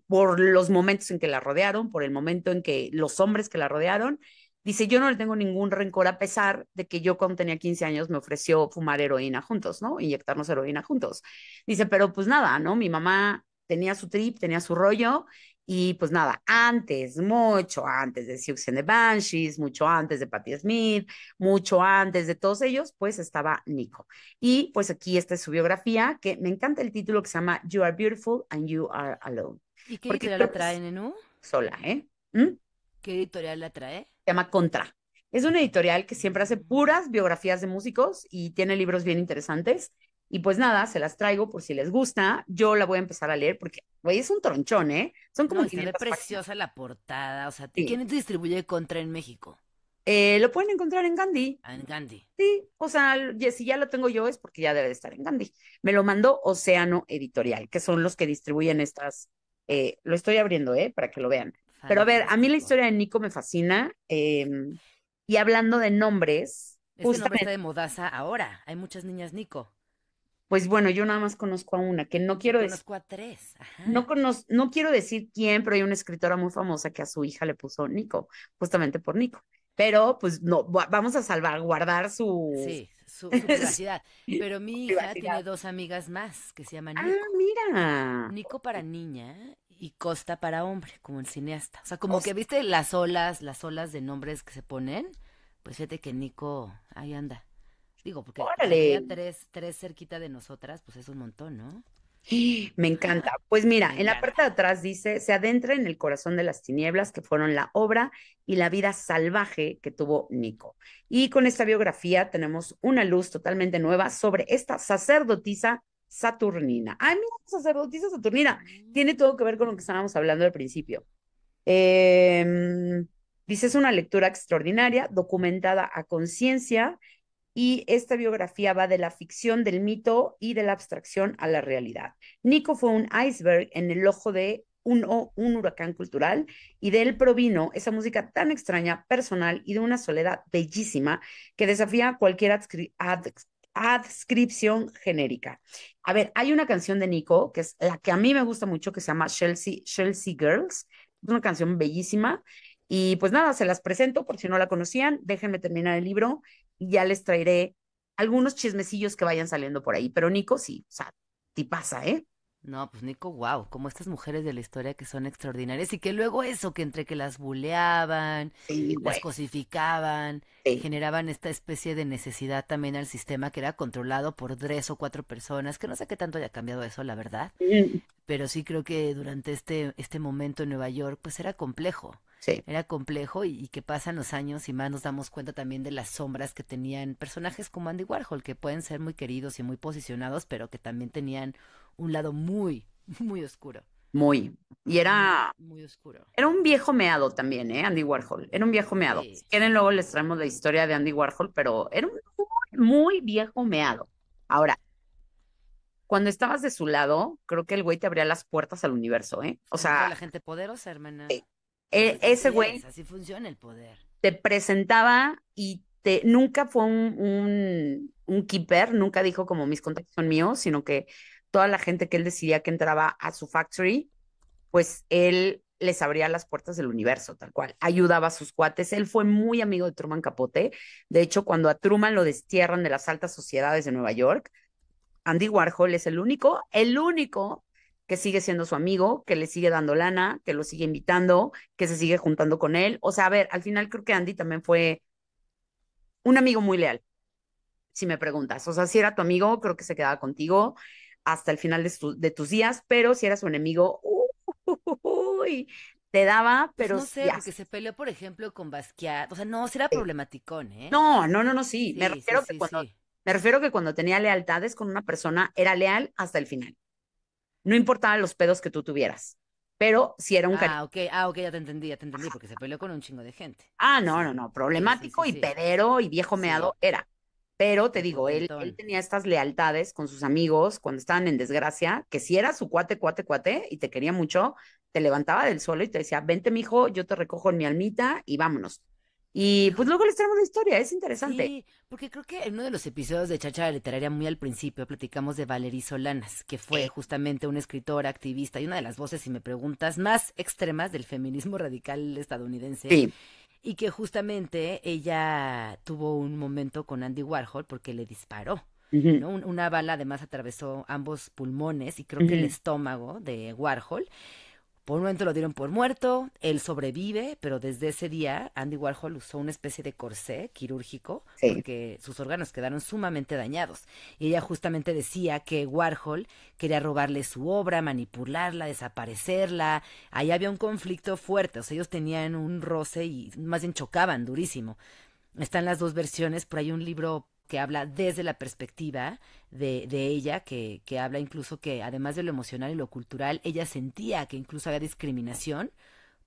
por los momentos en que la rodearon, por el momento en que los hombres que la rodearon. Dice, yo no le tengo ningún rencor a pesar de que yo cuando tenía 15 años me ofreció fumar heroína juntos, ¿no? Inyectarnos heroína juntos. Dice, pero pues nada, ¿no? Mi mamá tenía su trip, tenía su rollo y pues nada, antes, mucho antes de Siouxsie and the Banshees, mucho antes de Patti Smith, mucho antes de todos ellos, pues estaba Nico. Y pues aquí esta es su biografía, que me encanta el título que se llama You Are Beautiful and You Are Alone. ¿Y qué Porque editorial la creo que trae, es Nenú? sola, ¿eh? ¿Mm? ¿Qué editorial la trae? Se llama Contra. Es una editorial que siempre hace puras biografías de músicos y tiene libros bien interesantes. Y pues nada, se las traigo por si les gusta. Yo la voy a empezar a leer porque, güey, es un tronchón, ¿eh? Son No, como y se ve 500 páginas. preciosa la portada. O sea, ¿y Sí. quién distribuye Contra en México? Lo pueden encontrar en Gandhi. Ah, en Gandhi. Sí, o sea, si ya lo tengo yo es porque ya debe de estar en Gandhi. Me lo mandó Océano Editorial, que son los que distribuyen estas. Lo estoy abriendo, para que lo vean. Pero a ver, a mí la Fantástico. historia de Nico me fascina. Y hablando de nombres, Este nombre está justamente, de modaza ahora. Hay muchas niñas Nico. pues bueno, yo nada más conozco a una, que no Yo quiero decir, conozco a tres. Ajá. no quiero decir quién, pero hay una escritora muy famosa que a su hija le puso Nico, justamente por Nico. Pero pues no, vamos a salvaguardar su, Sí, su privacidad. su Pero mi hija tiene privacidad. dos amigas más que se llaman Ah, Nico. mira. Nico para niña y Costa para hombre, como el cineasta. O sea, como Os- que viste las olas de nombres que se ponen. Pues fíjate que Nico ahí anda. Digo, porque pues aunque Órale, haya tres cerquita de nosotras, pues es un montón, ¿no? me encanta. Pues mira, Me en la parte encanta. de atrás dice, se adentra en el corazón de las tinieblas que fueron la obra y la vida salvaje que tuvo Nico. Y con esta biografía tenemos una luz totalmente nueva sobre esta sacerdotisa saturnina. Ay, mira, sacerdotisa saturnina. Tiene todo que ver con lo que estábamos hablando al principio. Dice, es una lectura extraordinaria, documentada a conciencia, y esta biografía va de la ficción, del mito y de la abstracción a la realidad. Nico fue un iceberg en el ojo de un huracán cultural y de él provino esa música tan extraña, personal y de una soledad bellísima que desafía cualquier adscripción genérica. A ver, hay una canción de Nico, que es la que a mí me gusta mucho, que se llama Chelsea Girls. Es una canción bellísima. Y pues nada, se las presento por si no la conocían. Déjenme terminar el libro y ya les traeré algunos chismecillos que vayan saliendo por ahí. Pero Nico, sí, o sea, pasa, ¿eh? No, pues Nico, wow, como estas mujeres de la historia que son extraordinarias y que luego eso, que entre que las buleaban, Sí, las güey. cosificaban, Sí. generaban esta especie de necesidad también al sistema que era controlado por 3 o 4 personas, que no sé qué tanto haya cambiado eso, la verdad, Mm, pero sí creo que durante este momento en Nueva York, pues sí. era complejo y que pasan los años y más nos damos cuenta también de las sombras que tenían personajes como Andy Warhol, que pueden ser muy queridos y muy posicionados, pero que también tenían un lado muy, muy oscuro, Muy. Y muy, muy oscuro. era un viejo meado también, ¿eh? Andy Warhol. Era un viejo meado. Si Sí. quieren, luego les traemos la historia de Andy Warhol, pero era un muy viejo meado. Ahora, cuando estabas de su lado, creo que el güey te abría las puertas al universo, ¿eh? O Sobre todo sea, la gente poderosa, hermana. ese Así güey es, así funciona el poder. te presentaba y nunca fue un keeper, nunca dijo como mis contactos son míos, sino que toda la gente que él decidía que entraba a su factory, pues él les abría las puertas del universo, tal cual. Ayudaba a sus cuates. Él fue muy amigo de Truman Capote. De hecho, cuando a Truman lo destierran de las altas sociedades de Nueva York, Andy Warhol es el único que sigue siendo su amigo, que le sigue dando lana, que lo sigue invitando, que se sigue juntando con él. O sea, a ver, al final creo que Andy también fue un amigo muy leal, si me preguntas. O sea, si era tu amigo, creo que se quedaba contigo hasta el final de tus días, pero si era su enemigo, uy, te daba, Pues pero no sé, ya. porque se peleó, por ejemplo, con Basquiat. O sea, no, será problematicón, ¿eh? No, sí. Sí, sí, sí, sí. Me refiero que cuando tenía lealtades con una persona, era leal hasta el final. No importaban los pedos que tú tuvieras, pero si era un cariño. Ok, ya te entendí, porque se peleó con un chingo de gente. Sí, No, sí, sí, problemático sí, y sí. pedero y viejo Sí, meado era. Pero te digo, él prepotentón. tenía estas lealtades con sus amigos cuando estaban en desgracia, que si era su cuate, y te quería mucho, te levantaba del suelo y te decía, vente, mijo, yo te recojo en mi almita y vámonos. Y pues luego les tenemos la historia, es interesante. Sí, porque creo que en uno de los episodios de Cháchara Literaria muy al principio platicamos de Valerie Solanas, que fue justamente una escritora, activista y una de las voces, si me preguntas, más extremas del feminismo radical estadounidense, Sí. y que justamente ella tuvo un momento con Andy Warhol porque le disparó. Ujú, ¿No? Una bala además atravesó ambos pulmones y creo que el ujú, estómago de Warhol. Por un momento lo dieron por muerto, él sobrevive, pero desde ese día Andy Warhol usó una especie de corsé quirúrgico sí. porque sus órganos quedaron sumamente dañados. Y ella justamente decía que Warhol quería robarle su obra, manipularla, desaparecerla. Ahí había un conflicto fuerte, o sea, ellos tenían un roce y más bien chocaban durísimo. Están las dos versiones, por ahí un libro que habla desde la perspectiva de ella, que habla incluso que además de lo emocional y lo cultural, ella sentía que incluso había discriminación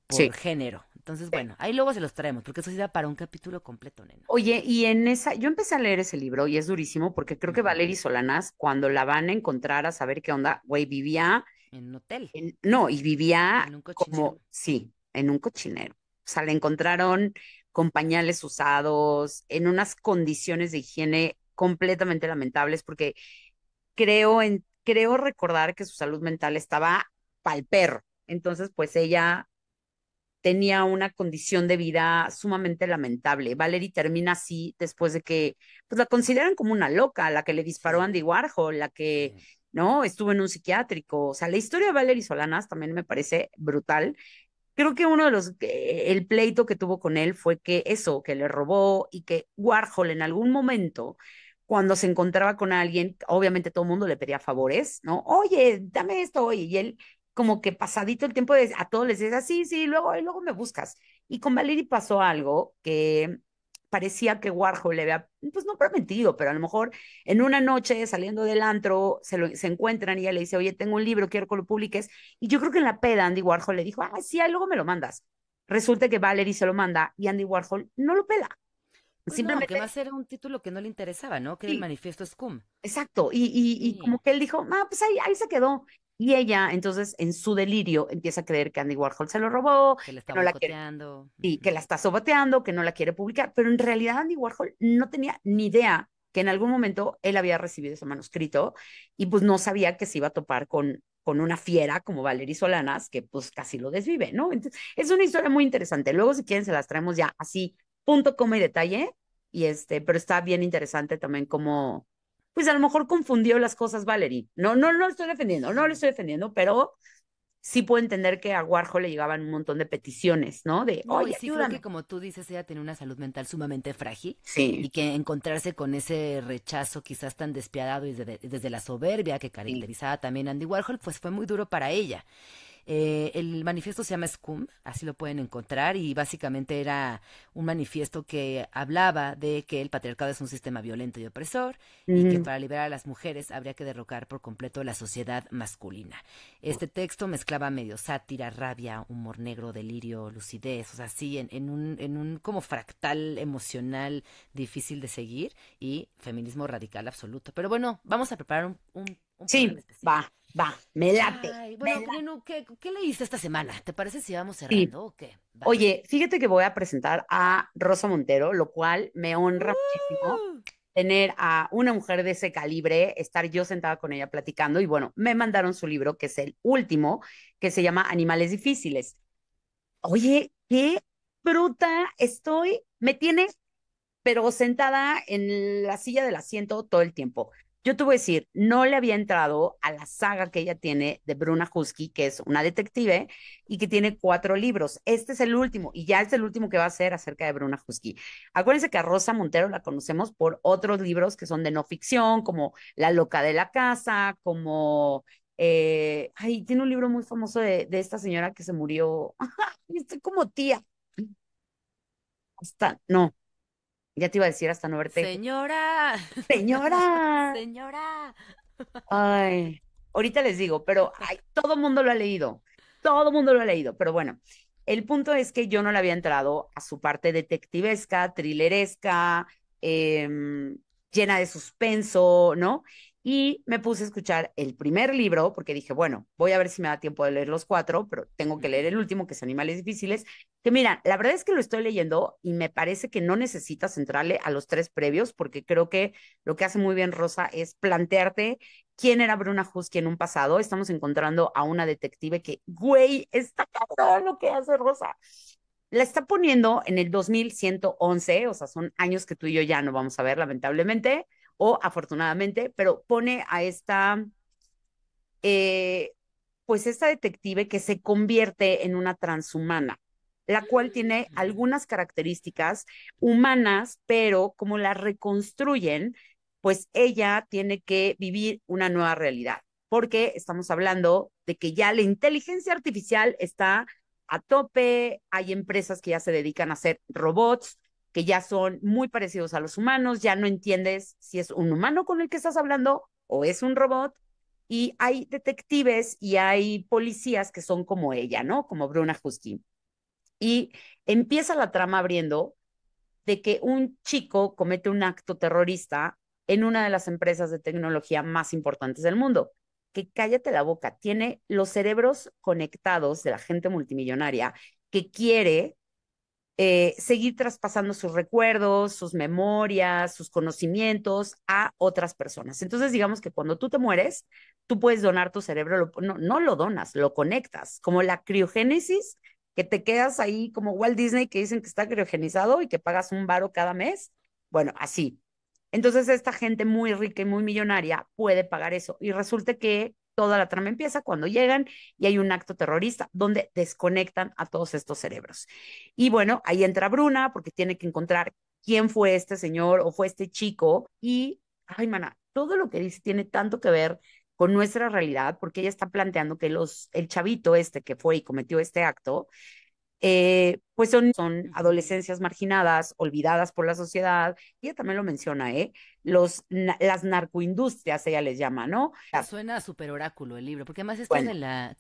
Sí. por género. Entonces, bueno, ahí luego se los traemos, porque eso sí da para un capítulo completo, nena. Oye, yo empecé a leer ese libro y es durísimo porque creo que Ujú. Valerie Solanas, cuando la van a encontrar a saber qué onda, güey, vivía En un hotel, no, y vivía en un cochinero. como, sí, en un cochinero. O sea, la encontraron con pañales usados, en unas condiciones de higiene completamente lamentables, porque creo recordar que su salud mental estaba pal perro. Entonces, pues ella tenía una condición de vida sumamente lamentable. Valerie termina así después de que, pues la consideran como una loca, la que le disparó a Sí, Andy Warhol, la que, sí. ¿no? Estuvo en un psiquiátrico. O sea, la historia de Valerie Solanas también me parece brutal. Creo que el pleito que tuvo con él fue que eso, que le robó y que Warhol en algún momento, cuando se encontraba con alguien, obviamente todo el mundo le pedía favores, ¿no? Oye, dame esto, oye, y él como que pasadito el tiempo a todos les decía, sí, sí, luego me buscas. Y con Valerie pasó algo que parecía que Warhol le había, pues no prometido, pero a lo mejor en una noche saliendo del antro se encuentran y ella le dice, oye, tengo un libro, quiero que lo publiques. Y yo creo que en la peda Andy Warhol le dijo, ah, sí, luego me lo mandas. Resulta que Valerie se lo manda y Andy Warhol no lo pela. Pues no, que Simplemente, más era un título que no le interesaba, ¿no? Que era el sí, manifiesto Scum. exacto. Y como Sí. que él dijo, ah, pues ahí se quedó. Y ella, entonces, en su delirio, empieza a creer que Andy Warhol se lo robó, Que le que está no la quiere, boicoteando. y que la está saboteando, que no la quiere publicar, pero en realidad Andy Warhol no tenía ni idea que en algún momento él había recibido ese manuscrito y pues no sabía que se iba a topar con una fiera como Valerie Solanas, que pues casi lo desvive, ¿no? Entonces, es una historia muy interesante. Luego, si quieren, se las traemos ya así, punto, coma y detalle, y pero está bien interesante también como, pues a lo mejor confundió las cosas Valerie. No lo estoy defendiendo, no lo estoy defendiendo, pero sí puedo entender que a Warhol le llegaban un montón de peticiones, ¿no? De, No, y oye, sí creo que ayúdame. como tú dices, ella tiene una salud mental sumamente frágil y Sí, que encontrarse con ese rechazo quizás tan despiadado y desde la soberbia que sí. caracterizaba también a Andy Warhol, pues fue muy duro para ella. El manifiesto se llama Scum, así lo pueden encontrar, y básicamente era un manifiesto que hablaba de que el patriarcado es un sistema violento y opresor y que Mm, para liberar a las mujeres habría que derrocar por completo la sociedad masculina. Este texto mezclaba medio sátira, rabia, humor negro, delirio, lucidez, o sea, sí, en un como fractal emocional difícil de seguir y feminismo radical absoluto. Pero bueno, vamos a preparar un programa sí, especial. va, me late, Ay, me bueno, late. Nenu, ¿qué leíste esta semana? ¿Te parece si vamos Sí. cerrando o qué? Va. Oye, fíjate que voy a presentar a Rosa Montero, lo cual me honra muchísimo ¡Uh! tener a una mujer de ese calibre, estar yo sentada con ella platicando y bueno, me mandaron su libro, que es el último, que se llama Animales Difíciles. Oye, qué bruta estoy, me tiene pero sentada en la silla del asiento todo el tiempo. Yo te voy a decir, no le había entrado a la saga que ella tiene de Bruna Husky, que es una detective y que tiene 4 libros. Este es el último y ya es el último que va a ser acerca de Bruna Husky. Acuérdense que a Rosa Montero la conocemos por otros libros que son de no ficción, como La loca de la casa, como ay, tiene un libro muy famoso de esta señora que se murió. Estoy como tía. Hasta, no, ya te iba a decir hasta no verte. Señora, Señora, señora. ay, ahorita les digo, pero ay, todo el mundo lo ha leído, todo el mundo lo ha leído, pero bueno, el punto es que yo no le había entrado a su parte detectivesca, thrilleresca, em, llena de suspenso, ¿no? Y me puse a escuchar el primer libro, porque dije, bueno, voy a ver si me da tiempo de leer los 4, pero tengo que leer el último, que es Animales Difíciles, que mira, la verdad es que lo estoy leyendo y me parece que no necesitas entrarle a los 3 previos, porque creo que lo que hace muy bien Rosa es plantearte quién era Bruna Husky en un pasado. Estamos encontrando a una detective que, güey, está cabrón lo que hace Rosa. La está poniendo en el 2111, o sea, son años que tú y yo ya no vamos a ver, lamentablemente, o afortunadamente, pero pone a eh, pues esta detective que se convierte en una transhumana, la cual tiene algunas características humanas, pero como la reconstruyen, pues ella tiene que vivir una nueva realidad, porque estamos hablando de que ya la inteligencia artificial está a tope, hay empresas que ya se dedican a hacer robots que ya son muy parecidos a los humanos, ya no entiendes si es un humano con el que estás hablando o es un robot, y hay detectives y hay policías que son como ella, ¿no? Como Bruna Husky. Y empieza la trama abriendo de que un chico comete un acto terrorista en una de las empresas de tecnología más importantes del mundo. Que cállate la boca, tiene los cerebros conectados de la gente multimillonaria que quiere seguir traspasando sus recuerdos, sus memorias, sus conocimientos a otras personas. Entonces, digamos que cuando tú te mueres, tú puedes donar tu cerebro, no lo donas, lo conectas, como la criogénesis, que te quedas ahí como Walt Disney, que dicen que está criogenizado y que pagas un varo cada mes. Bueno, así. Entonces, esta gente muy rica y muy millonaria puede pagar eso. Y resulta que toda la trama empieza cuando llegan y hay un acto terrorista donde desconectan a todos estos cerebros. Y bueno, ahí entra Bruna porque tiene que encontrar quién fue este señor o fue este chico. Y, ay, mana, todo lo que dice tiene tanto que ver con nuestra realidad, porque ella está planteando que el chavito este que fue y cometió este acto, pues son adolescencias marginadas, olvidadas por la sociedad. Y ella también lo menciona, ¿eh? Las narcoindustrias, ella les llama, ¿no? Suena a super oráculo el libro, porque además esto Bueno, de la,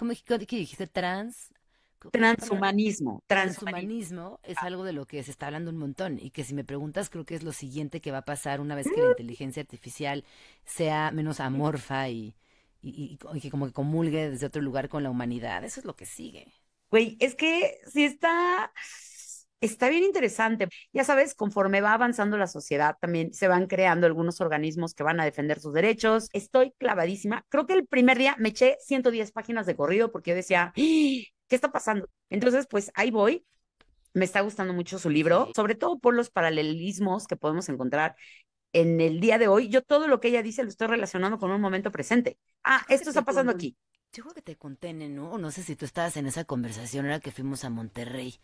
qué dijiste? ¿Cuál palabra? transhumanismo, transhumanismo. Transhumanismo es algo de lo que se está hablando un montón y que si me preguntas creo que es lo siguiente que va a pasar una vez que la inteligencia artificial sea menos amorfa y que como que comulgue desde otro lugar con la humanidad. Eso es lo que sigue. Güey, es que sí está bien interesante. Ya sabes, conforme va avanzando la sociedad, también se van creando algunos organismos que van a defender sus derechos. Estoy clavadísima. Creo que el primer día me eché 110 páginas de corrido porque yo decía, "¡Ah! ¿Qué está pasando?". Entonces, pues ahí voy. Me está gustando mucho su libro, Sí. sobre todo por los paralelismos que podemos encontrar en el día de hoy. Yo todo lo que ella dice lo estoy relacionando con un momento presente. Ah, Creo que esto está te pasando con... aquí. Yo creo que te conté, ¿no? No sé si tú estabas en esa conversación ahora que fuimos a Monterrey.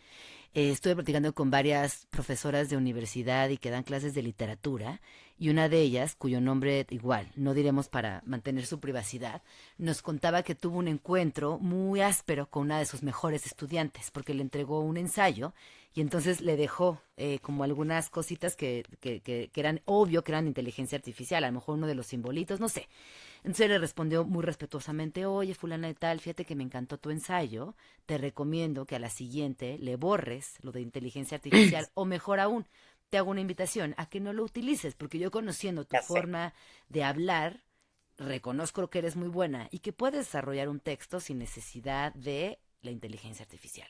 Estuve platicando con varias profesoras de universidad y que dan clases de literatura, y una de ellas, cuyo nombre igual, no diremos para mantener su privacidad, nos contaba que tuvo un encuentro muy áspero con una de sus mejores estudiantes, porque le entregó un ensayo y entonces le dejó como algunas cositas que eran obvio que eran inteligencia artificial, a lo mejor uno de los simbolitos, no sé. Entonces le respondió muy respetuosamente, oye, fulana de tal, fíjate que me encantó tu ensayo, te recomiendo que a la siguiente le borres lo de inteligencia artificial, o mejor aún, te hago una invitación a que no lo utilices, porque yo conociendo tu Ya sé. forma de hablar, reconozco que eres muy buena y que puedes desarrollar un texto sin necesidad de la inteligencia artificial.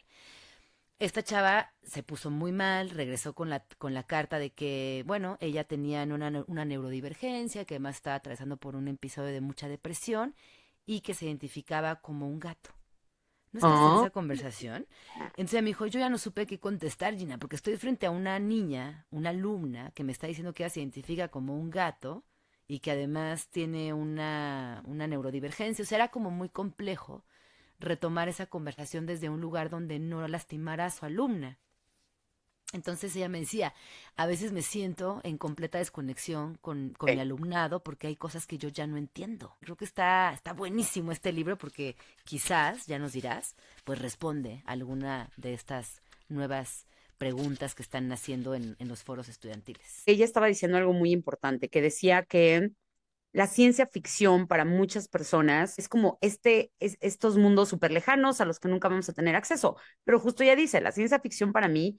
Esta chava se puso muy mal, regresó con la carta de que, bueno, ella tenía una neurodivergencia, que además estaba atravesando por un episodio de mucha depresión y que se identificaba como un gato. ¿No estás en Oh, esa conversación? Entonces me dijo, yo ya no supe qué contestar, Gina, porque estoy frente a una niña, una alumna, que me está diciendo que ella se identifica como un gato y que además tiene una neurodivergencia. O sea, era como muy complejo retomar esa conversación desde un lugar donde no lastimara a su alumna. Entonces ella me decía, a veces me siento en completa desconexión con mi ok. alumnado porque hay cosas que yo ya no entiendo. Creo que está buenísimo este libro porque quizás, ya nos dirás, pues responde a alguna de estas nuevas preguntas que están naciendo en los foros estudiantiles. Ella estaba diciendo algo muy importante, que decía que la ciencia ficción para muchas personas es como estos mundos súper lejanos a los que nunca vamos a tener acceso. Pero justo ella dice, la ciencia ficción para mí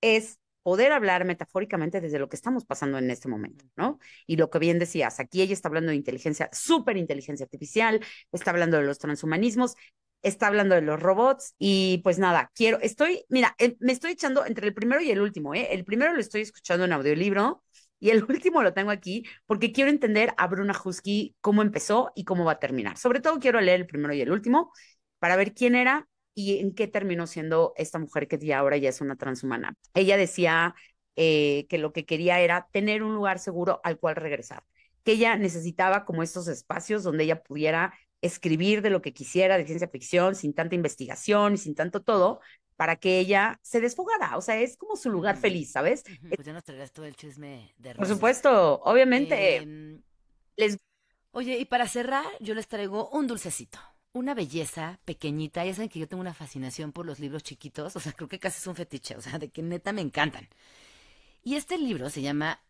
es poder hablar metafóricamente desde lo que estamos pasando en este momento, ¿no? Y lo que bien decías, aquí ella está hablando de inteligencia, súper inteligencia artificial, está hablando de los transhumanismos, está hablando de los robots y pues nada, mira, me estoy echando entre el primero y el último, ¿eh? El primero lo estoy escuchando en audiolibro y el último lo tengo aquí porque quiero entender a Bruna Husky cómo empezó y cómo va a terminar. Sobre todo quiero leer el primero y el último para ver quién era y en qué terminó siendo esta mujer que ya ahora ya es una transhumana. Ella decía que lo que quería era tener un lugar seguro al cual regresar, que ella necesitaba como estos espacios donde ella pudiera escribir de lo que quisiera de ciencia ficción, sin tanta investigación y sin tanto todo, para que ella se desfogara. O sea, es como su lugar Ujú, feliz, ¿sabes? ujú. Pues ya nos traerás todo el chisme de Por Rosie. supuesto, obviamente, Eh, les... Oye, y para cerrar, yo les traigo un dulcecito. Una belleza pequeñita. Ya saben que yo tengo una fascinación por los libros chiquitos. O sea, creo que casi es un fetiche. O sea, de que neta me encantan. Y este libro se llama,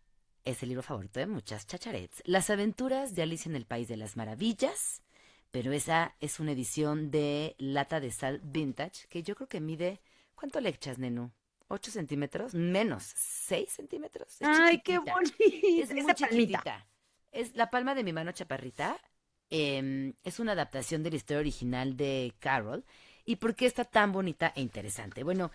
es el libro favorito de muchas chacharets, Las aventuras de Alicia en el País de las Maravillas. Pero esa es una edición de lata de sal vintage que yo creo que mide, ¿cuánto le echas, Nenu? ¿8 centímetros? Menos, 6 centímetros. Es Ay, qué chiquitita. bonita, Es muy esa palmita. chiquitita. Es la palma de mi mano chaparrita. Es una adaptación de la historia original de Carol. ¿Y por qué está tan bonita e interesante? Bueno,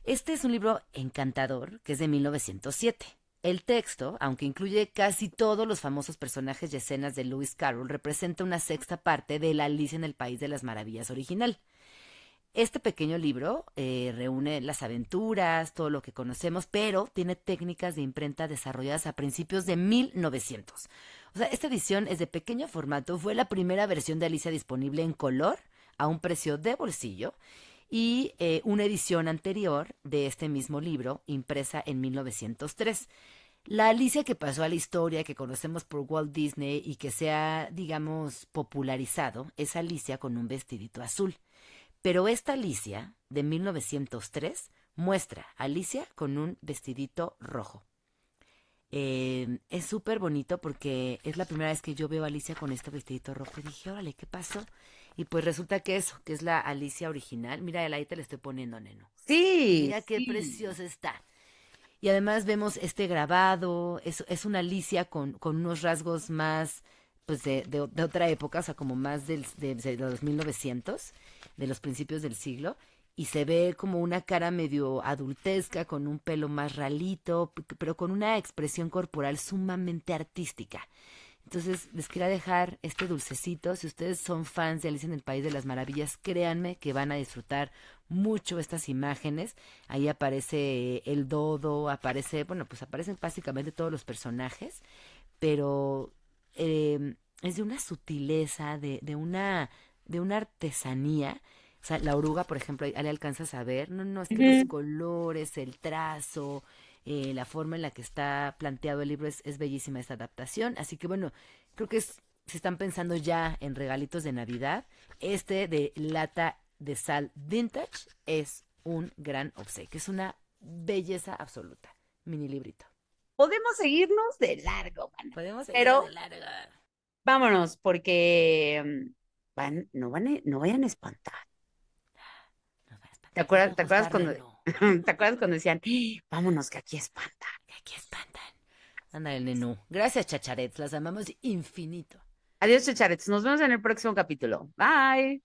este es un libro encantador que es de 1907. El texto, aunque incluye casi todos los famosos personajes y escenas de Lewis Carroll, representa una sexta parte de la Alicia en el País de las Maravillas original. Este pequeño libro reúne las aventuras, todo lo que conocemos, pero tiene técnicas de imprenta desarrolladas a principios de 1900. O sea, esta edición es de pequeño formato, fue la primera versión de Alicia disponible en color a un precio de bolsillo y una edición anterior de este mismo libro impresa en 1903. La Alicia que pasó a la historia, que conocemos por Walt Disney y que se ha, digamos, popularizado, es Alicia con un vestidito azul. Pero esta Alicia, de 1903, muestra a Alicia con un vestidito rojo. Es súper bonito porque es la primera vez que yo veo a Alicia con este vestidito rojo. Y dije, órale, ¿qué pasó? Y pues resulta que eso, que es la Alicia original. Mira, ahí te le estoy poniendo, neno. Sí, Mira qué sí. preciosa está. Y además vemos este grabado, es una Alicia con unos rasgos más pues de otra época, o sea, como más de los 1900, de los principios del siglo, y se ve como una cara medio adultesca, con un pelo más ralito, pero con una expresión corporal sumamente artística. Entonces, les quería dejar este dulcecito. Si ustedes son fans de Alicia en el País de las Maravillas, créanme que van a disfrutar mucho estas imágenes. Ahí aparece el dodo, aparece, bueno, pues aparecen básicamente todos los personajes, pero es de una sutileza, de una artesanía. O sea, la oruga, por ejemplo, ahí le alcanzas a ver. No, no, es que los Ujú. colores, el trazo, la forma en la que está planteado el libro es bellísima esta adaptación. Así que bueno, creo que si están pensando ya en regalitos de Navidad, este de lata de sal vintage es un gran obsequio. Es una belleza absoluta. Mini librito. Podemos seguirnos de largo, mana. Podemos seguirnos de Pero largo. vámonos, porque no vayan a espantar. Nos va a espantar. No pueden Te acuerdas juzgar, cuando, Neno. te acuerdas cuando decían, vámonos, que aquí espanta? Que aquí espantan. Ándale, Nenu. Gracias, chacharets. Las amamos infinito. Adiós, chacharetes. Nos vemos en el próximo capítulo. Bye.